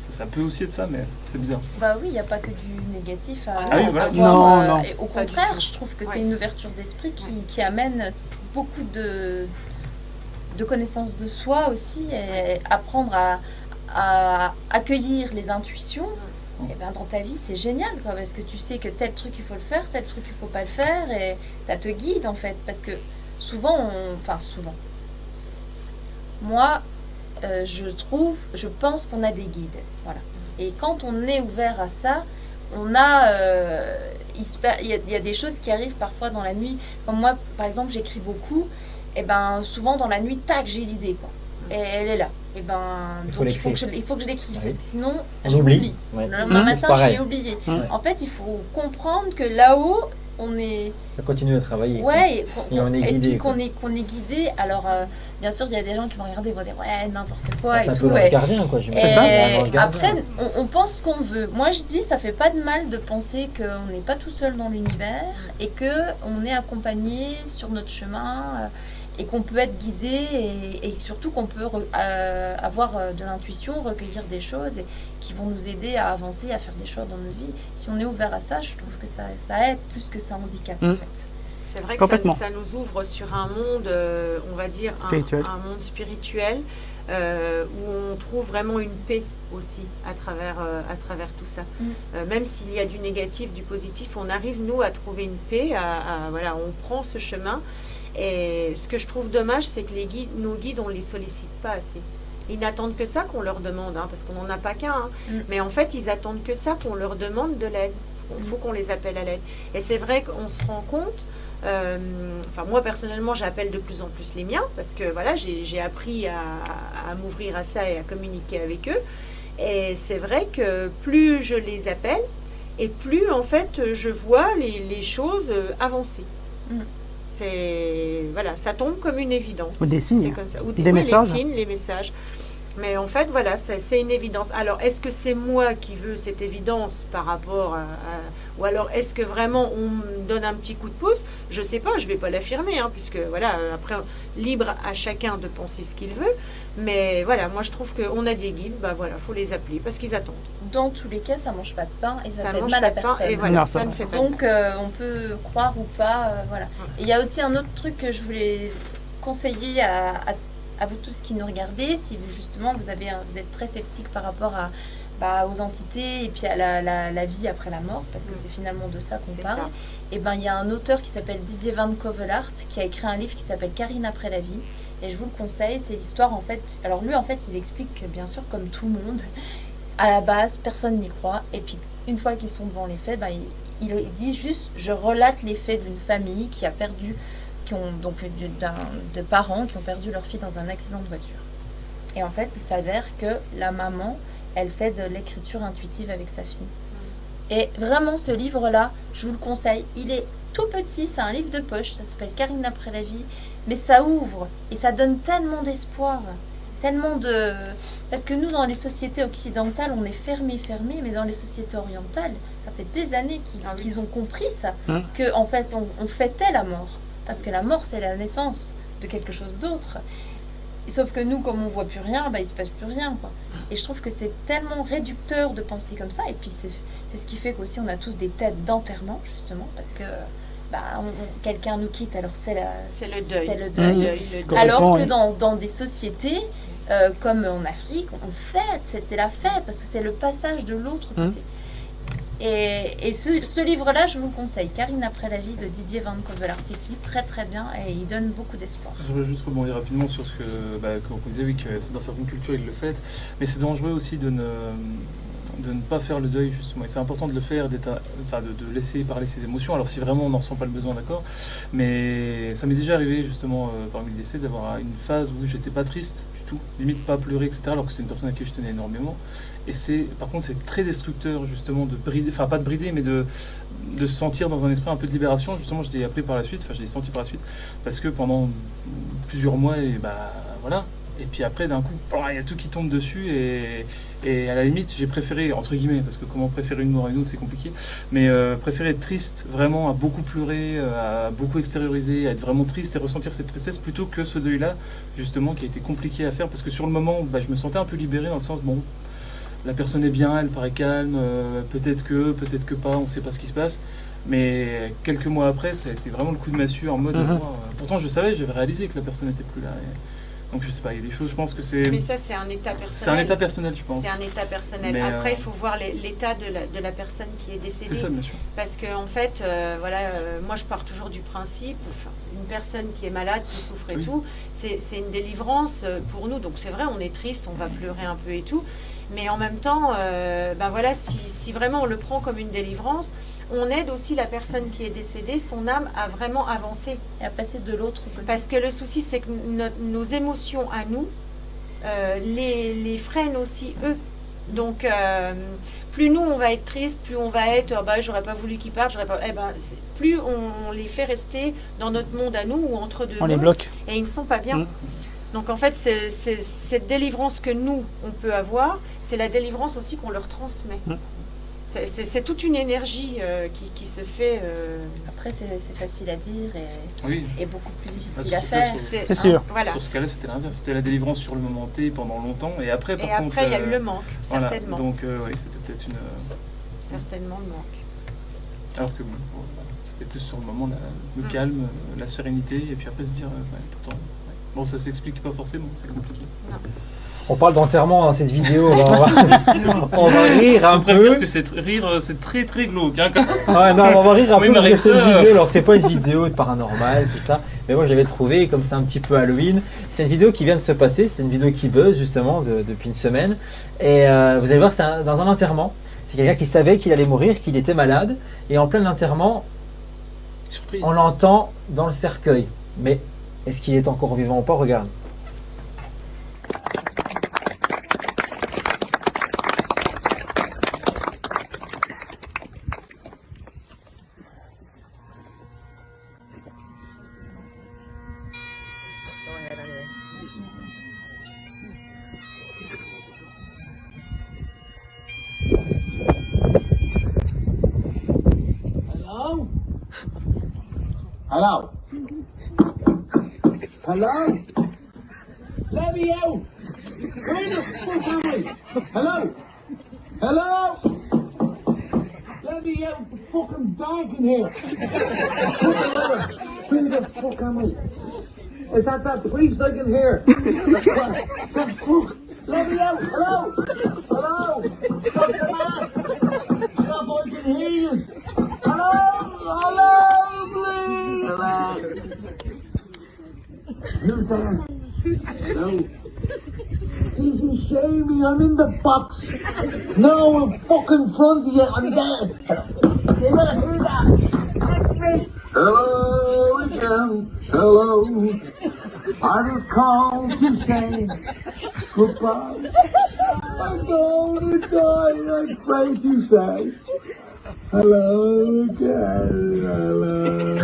Ça peut aussi être ça, mais c'est bizarre. Bah oui, il n'y a pas que du négatif à Ah oui, voilà. avoir. Non. Et au contraire, je trouve que c'est une ouverture d'esprit qui amène beaucoup de connaissances de soi aussi, et apprendre à accueillir les intuitions. Et ben dans ta vie, c'est génial, quoi, parce que tu sais que tel truc il faut le faire, tel truc il faut pas le faire, et ça te guide en fait. Parce que souvent, moi, je pense qu'on a des guides, voilà. Et quand on est ouvert à ça, on a, il y a des choses qui arrivent parfois dans la nuit. Comme moi, par exemple, j'écris beaucoup, et ben souvent dans la nuit, tac, j'ai l'idée, quoi. Et elle est là. Et ben donc il faut que je l'écrive, parce que sinon On oublie. Le Ouais. lendemain matin, je pareil. vais oublier. Ouais. En fait, il faut comprendre que là-haut, on est Ça continue à travailler. ouais, Et on est et guidé, puis quoi. qu'on est guidé. Alors bien sûr, il y a des gens qui vont regarder, vont dire ouais, n'importe quoi C'est et un tout. peu l'ange Et, gardien, quoi. et ça. L'ange gardien. après, on pense ce qu'on veut. Moi, je dis, ça fait pas de mal de penser qu'on n'est pas tout seul dans l'univers et que on est accompagné sur notre chemin. Et qu'on peut être guidé et surtout qu'on peut avoir de l'intuition, recueillir des choses qui vont nous aider à avancer, à faire des choix dans nos vies. Si on est ouvert à ça, je trouve que ça aide plus que ça handicape en fait. C'est vrai que Complètement. ça nous ouvre sur un monde, on va dire, Spirituel. un monde spirituel, où on trouve vraiment une paix aussi à travers tout ça. Même s'il y a du négatif, du positif, on arrive, nous, à trouver une paix, voilà, on prend ce chemin. Et ce que je trouve dommage, c'est que nos guides, on ne les sollicite pas assez. Ils n'attendent que ça qu'on leur demande, parce qu'on n'en a pas qu'un. Mais en fait, ils attendent que ça qu'on leur demande de l'aide. Il faut qu'on les appelle à l'aide. Et c'est vrai qu'on se rend compte, moi personnellement, j'appelle de plus en plus les miens, parce que voilà, j'ai appris à m'ouvrir à ça et à communiquer avec eux. Et c'est vrai que plus je les appelle, et plus en fait, je vois les choses avancer. Voilà, ça tombe comme une évidence. Ou des signes. C'est comme ça. Ou Des messages. Les signes, les messages. Mais en fait, voilà, c'est une évidence. Alors, est-ce que c'est moi qui veux cette évidence par rapport ou alors est-ce que vraiment on me donne un petit coup de pouce? Je sais pas, je vais pas l'affirmer, puisque voilà, après, libre à chacun de penser ce qu'il veut. Mais voilà, moi je trouve qu'on a des guides, voilà, faut les appeler parce qu'ils attendent. Dans tous les cas, ça mange pas de pain et ça fait mange mal à pas de pain, personne. et voilà, Non, ça ne fait pas de Donc mal. on peut croire ou pas, voilà. Et il y a aussi un autre truc que je voulais conseiller à vous tous qui nous regardez, si vous, justement vous êtes très sceptique par rapport aux entités et puis à la vie après la mort, parce que c'est finalement de ça qu'on C'est parle. ça. Et ben il y a un auteur qui s'appelle Didier Van Covelart qui a écrit un livre qui s'appelle Karine après la vie. Et je vous le conseille, c'est l'histoire en fait. Alors lui en fait il explique que bien sûr comme tout le monde, à la base personne n'y croit. Et puis une fois qu'ils sont devant les faits, il dit juste je relate les faits d'une famille qui a perdu de parents qui ont perdu leur fille dans un accident de voiture. Et en fait, il s'avère que la maman, elle fait de l'écriture intuitive avec sa fille. Et vraiment, ce livre-là, je vous le conseille. Il est tout petit, c'est un livre de poche, ça s'appelle Karine après la vie, mais ça ouvre et ça donne tellement d'espoir, tellement de... Parce que nous, dans les sociétés occidentales, on est fermés, mais dans les sociétés orientales, ça fait des années qu'ils ont compris ça, que en fait, on fêtait la mort, parce que la mort, c'est la naissance de quelque chose d'autre. Et sauf que nous, comme on voit plus rien, il se passe plus rien, quoi. Et je trouve que c'est tellement réducteur de penser comme ça, et puis c'est ce qui fait qu'aussi on a tous des têtes d'enterrement, justement, parce que quelqu'un nous quitte, alors c'est le deuil. C'est le deuil. Alors que dans des sociétés comme en Afrique, on fête, c'est la fête, parce que c'est le passage de l'autre côté. Et ce livre-là, je vous le conseille, Karine après la vie de Didier Van Covelaert. Il se lit très très bien et il donne beaucoup d'espoir. Je voudrais juste rebondir rapidement sur ce que qu'on disait, oui, que dans certaines cultures ils le font, mais c'est dangereux aussi de ne pas faire le deuil, justement. Et c'est important de le faire, de laisser parler ses émotions. Alors si vraiment on n'en ressent pas le besoin, d'accord. Mais ça m'est déjà arrivé, justement, parmi les décès, d'avoir une phase où j'étais pas triste du tout, limite pas pleurer, etc. Alors que c'est une personne à qui je tenais énormément. Et par contre, c'est très destructeur, justement, de brider, enfin pas de brider, mais de se sentir dans un esprit un peu de libération. Justement, je l'ai appris par la suite, je l'ai senti par la suite, parce que pendant plusieurs mois, voilà. Et puis après, d'un coup, il y a tout qui tombe dessus et à la limite, j'ai préféré, entre guillemets, parce que comment préférer une mort à une autre, c'est compliqué, mais préférer être triste, vraiment, à beaucoup pleurer, à beaucoup extérioriser, à être vraiment triste et ressentir cette tristesse, plutôt que ce deuil-là, justement, qui a été compliqué à faire, parce que sur le moment, je me sentais un peu libéré, dans le sens, bon, la personne est bien, elle paraît calme, peut-être que pas, on ne sait pas ce qui se passe. Mais quelques mois après, ça a été vraiment le coup de massue en mode... pourtant, je savais, j'avais réalisé que la personne n'était plus là. Donc, je sais pas, il y a des choses, je pense que c'est... Mais ça, c'est un état personnel. C'est un état personnel, je pense. C'est un état personnel. Mais après, il faut voir l'état de la personne qui est décédée. C'est ça, bien sûr. Parce qu'en fait, moi, je pars toujours du principe, une personne qui est malade, qui souffre et tout, c'est une délivrance pour nous. Donc, c'est vrai, on est triste, on va pleurer un peu et tout. Mais en même temps, si vraiment on le prend comme une délivrance, on aide aussi la personne qui est décédée, son âme à vraiment avancer. Et à passer de l'autre côté. Parce que le souci, c'est que nos émotions à nous, les freinent aussi eux. Donc, plus nous, on va être triste, plus on va être, j'aurais pas voulu qu'ils partent, plus on les fait rester dans notre monde à nous ou entre deux mondes. Les bloque. Et ils ne sont pas bien. Donc en fait, c'est cette délivrance que nous, on peut avoir, c'est la délivrance aussi qu'on leur transmet. C'est toute une énergie qui se fait... Après, c'est facile à dire et beaucoup plus difficile à surtout faire. C'est sûr. Voilà. Sur ce cas-là, c'était l'inverse. C'était la délivrance sur le moment T pendant longtemps. Et après, par contre... après, il y a eu le manque, certainement. Donc, oui, c'était peut-être une... Certainement le manque. Alors que c'était plus sur le moment, le calme, la sérénité. Et puis après, se dire, pourtant... Bon, ça s'explique pas forcément, c'est compliqué. Non. On parle d'enterrement dans cette vidéo, on va rire un peu. Que c'est très très glauque. Hein, on va rire un peu de cette vidéo. Alors c'est pas une vidéo de paranormal, tout ça, mais moi j'avais trouvé, comme c'est un petit peu Halloween, c'est une vidéo qui vient de se passer, c'est une vidéo qui buzz justement depuis une semaine. Et vous allez voir, c'est dans un enterrement. C'est quelqu'un qui savait qu'il allait mourir, qu'il était malade, et en plein enterrement, on l'entend dans le cercueil. Mais est-ce qu'il est encore vivant ou pas? Regarde. Hello? Hello? Let me out! Where the fuck am I? Hello? Hello? Let me out! It's fucking dark in here! Where the fuck am I? Is that priest I can hear? The fuck? Let me out! Hello? Hello? Stop the mask! Stop, I can hear you! Hello? Hello? Please! Who's there? No. Easy, shame me, I'm in the box. No, I'm fucking front of you, I'm dead. You gotta hear that. Hello? Hello again. Hello. I just called to say goodbye. I'm going to die. I'm afraid to say hello again. Hello.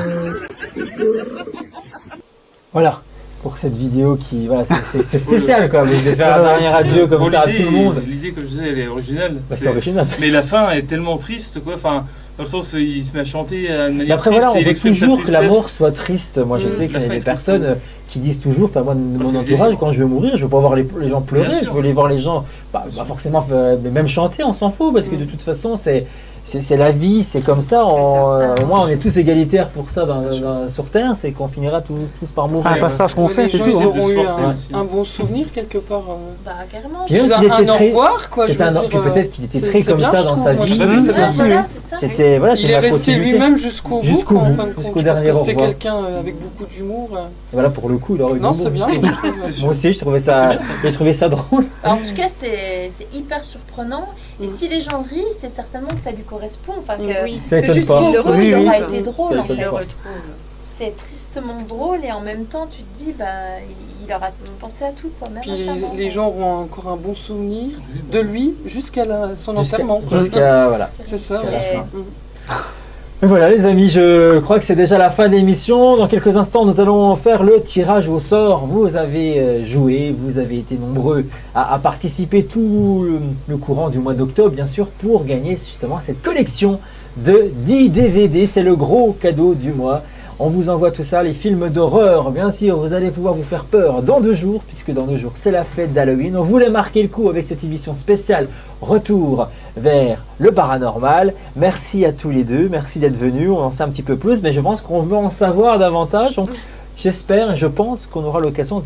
Voilà, pour cette vidéo qui, voilà, c'est spécial quoi, de faire un dernier adieu comme ça à tout le monde. L'idée, comme je disais, elle est originale. Bah, c'est original. Mais la fin est tellement triste, quoi. Enfin, dans le sens où il se met à chanter de manière Mais après triste voilà, on et il veut exprime sa toujours que la tristesse. mort soit triste. Moi je sais qu'il y la a fin des est triste, personnes oui. qui disent toujours, enfin moi de mon c'est entourage, vieillir. quand je vais mourir, je veux pas voir les gens pleurer, Bien sûr. je veux les voir les gens, pas forcément, mais même chanter, on s'en fout, parce que de toute façon c'est la vie, c'est comme ça, au moins on est tous égalitaires pour ça sur Terre, c'est qu'on finira tous par mourir. C'est un passage qu'on fait, Les c'est gens, tout. ils hein. auront eu forcer aussi. un bon souvenir quelque part. Bah, carrément. Puis même Un s'il était au très- revoir, quoi. je C'était veux un dire, puis peut-être qu'il était c'est- très c'est comme bien, ça je dans trouve. sa Moi, vie. j'aime bien cette Ouais, façon. voilà, c'est ça. C'était voilà, c'est Il est la resté continuité. lui-même jusqu'au bout. Jusqu'au quoi, en bout, fin de compte. jusqu'au Je pense dernier que au c'était revoir. quelqu'un avec beaucoup d'humour. Et voilà, pour le coup, il aurait eu Non, du c'est bon bien. goût. C'est sûr. Moi aussi, je trouvais C'est ça, bien, ça. j'ai trouvé ça drôle. En tout cas, c'est hyper surprenant. Et si les gens rient, c'est certainement que ça lui correspond. Enfin, que, Oui. Ça que étonne jusqu'au pas. bout, Oui, il oui. aura été drôle Ça en étonne fait. pas. C'est tristement drôle et en même temps, tu te dis, bah, il aura pensé à tout, quoi. Même Puis à sa mort. les gens auront encore un bon souvenir de lui jusqu'à son enterrement. quoi. Voilà. C'est ça. Jusqu'à la C'est- fin. Et voilà les amis, je crois que c'est déjà la fin de l'émission. Dans quelques instants, nous allons faire le tirage au sort. Vous avez joué, vous avez été nombreux à participer tout le courant du mois d'octobre, bien sûr, pour gagner justement cette collection de 10 DVD. C'est le gros cadeau du mois. On vous envoie tout ça, les films d'horreur, bien sûr, vous allez pouvoir vous faire peur dans 2 jours, puisque dans 2 jours c'est la fête d'Halloween. On voulait marquer le coup avec cette émission spéciale Retour vers le paranormal. Merci à tous les deux, merci d'être venus, on en sait un petit peu plus, mais je pense qu'on veut en savoir davantage. Donc, j'espère et je pense qu'on aura l'occasion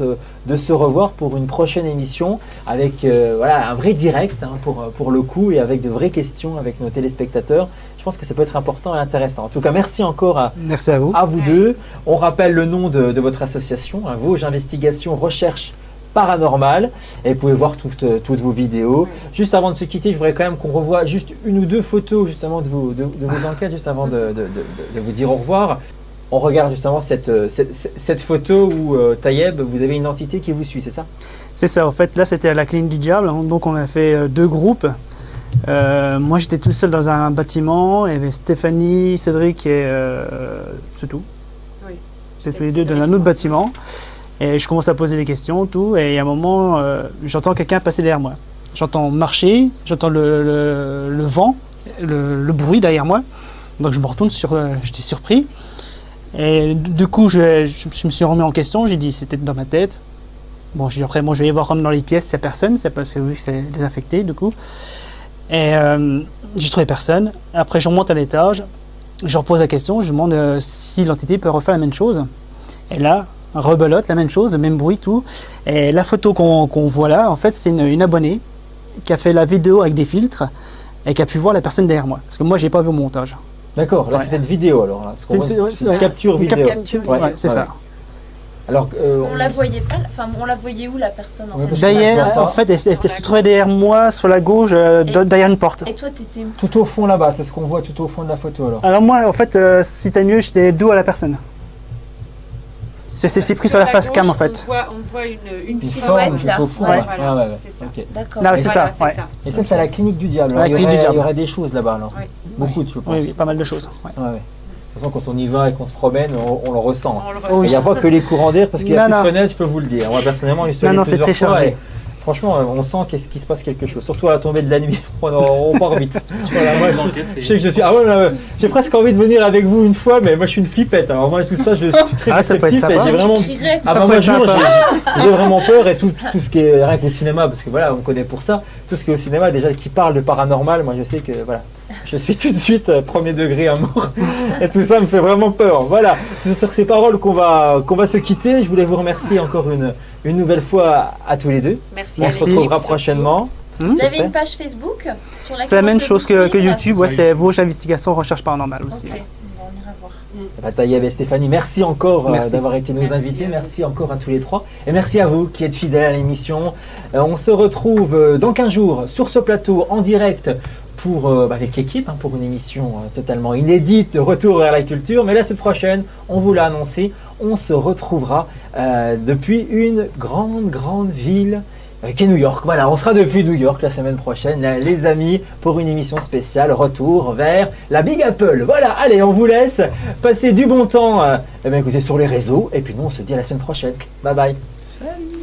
de se revoir pour une prochaine émission avec voilà, un vrai direct hein, pour le coup et avec de vraies questions avec nos téléspectateurs. Je pense que ça peut être important et intéressant. En tout cas, merci encore Merci à vous. à vous deux. On rappelle le nom de votre association, hein, Vosges Investigations Recherche Paranormale. Et vous pouvez voir toutes vos vidéos. Juste avant de se quitter, je voudrais quand même qu'on revoie juste 1 ou 2 photos justement de vos enquêtes, juste avant de vous dire au revoir. On regarde justement cette photo où, Taïeb, vous avez une entité qui vous suit, c'est ça? C'est ça, en fait, là c'était à la clinique du diable, hein, donc on a fait 2 groupes. Moi j'étais tout seul dans un bâtiment, il y avait Stéphanie, Cédric et c'est tout. Oui. C'est tous les deux dans un autre bâtiment. Et je commence à poser des questions, tout, et à un moment, j'entends quelqu'un passer derrière moi. J'entends marcher, j'entends le vent, le bruit derrière moi. Donc je me retourne, j'étais surpris. Et du coup, je me suis remis en question, j'ai dit c'était dans ma tête. Bon, j'ai dit après, bon, je vais aller voir comme dans les pièces, il n'y a personne, c'est parce que vu que c'est désinfecté, du coup. Et j'ai trouvé personne. Après, je remonte à l'étage, je repose la question, je demande si l'entité peut refaire la même chose. Et là, rebelote, la même chose, le même bruit, tout. Et la photo qu'on voit là, en fait, c'est une abonnée qui a fait la vidéo avec des filtres et qui a pu voir la personne derrière moi. Parce que moi, j'ai pas vu au montage. D'accord, là Ouais. c'était une vidéo alors. Là, C'est une capture une vidéo. capture, Ouais, ouais, c'est ouais. ça. Alors, On la voyait pas, enfin, on la voyait où la personne en Ouais, fait parce que- Derrière, D'accord. en fait, elle se trouvait derrière moi, sur la gauche, derrière une porte. Et toi, t'étais où? tout au fond là-bas, c'est ce qu'on voit tout au fond de la photo alors. Alors moi, en fait, si t'as mieux, j'étais dos à la personne. C'est pris sur la face cam, en fait. On voit une Une silhouette, forme tout là. au fond. Ouais, voilà, ouais, ouais. c'est ça. Ok. D'accord. Là, c'est Voilà, ça, ouais. Et ça, c'est à la clinique du diable. Ouais, Alors, clinique du diable. il y aurait des choses là-bas alors. Ouais. Beaucoup de choses, je pense. Oui, oui, pas mal de choses. Ouais. Ouais, ouais. De toute façon, quand on y va et qu'on se promène, on le ressent. On le Il ressent. n'y a pas que les courants d'air parce qu'il y a Non, plus de non. fenêtres, je peux vous le dire. Moi personnellement, je suis Non, allé non, c'est plusieurs très fois chargé. et franchement, on sent qu'il se passe quelque chose. Surtout à la tombée de la nuit, on part vite. Voilà, moi, je sais que je suis. Ah ouais, là, j'ai presque envie de venir avec vous une fois, mais moi je suis une flippette. Alors moi tout ça, je suis très Ah, ça peut être réceptif et sympa. j'ai vraiment. Tu crierais, Ah Ça bah peut moi être jure, sympa. j'ai vraiment peur et tout ce qui est rien qu'au cinéma, parce que voilà, on me connaît pour ça. Tout ce qui est au cinéma déjà qui parle de paranormal, moi je sais que voilà, je suis tout de suite premier degré à mort et tout ça me fait vraiment peur. Voilà, c'est sur ces paroles qu'on va se quitter. Je voulais vous remercier encore une nouvelle fois à tous les deux. Merci. On à se l'équipe, retrouvera surtout. prochainement. Vous avez J'espère. une page Facebook sur laquelle C'est la on même peut chose vous que suivre YouTube, ouais, Oui. c'est Vosges Investigations Recherche Paranormale aussi. Ok, ouais. on ira voir. Bah, Taïeb et Stéphanie, merci encore Merci. d'avoir été nos Merci invités. à vous. Merci encore à tous les trois. Et merci à vous qui êtes fidèles à l'émission. On se retrouve dans 15 jours sur ce plateau en direct avec l'équipe pour une émission totalement inédite de Retour vers la culture. Mais la semaine prochaine, on vous l'a annoncé, on se retrouvera depuis une grande ville qui est New York. Voilà, on sera depuis New York la semaine prochaine, les amis, pour une émission spéciale Retour vers la Big Apple. Voilà, allez, on vous laisse passer du bon temps écoutez, sur les réseaux. Et puis nous, on se dit à la semaine prochaine. Bye bye. Salut.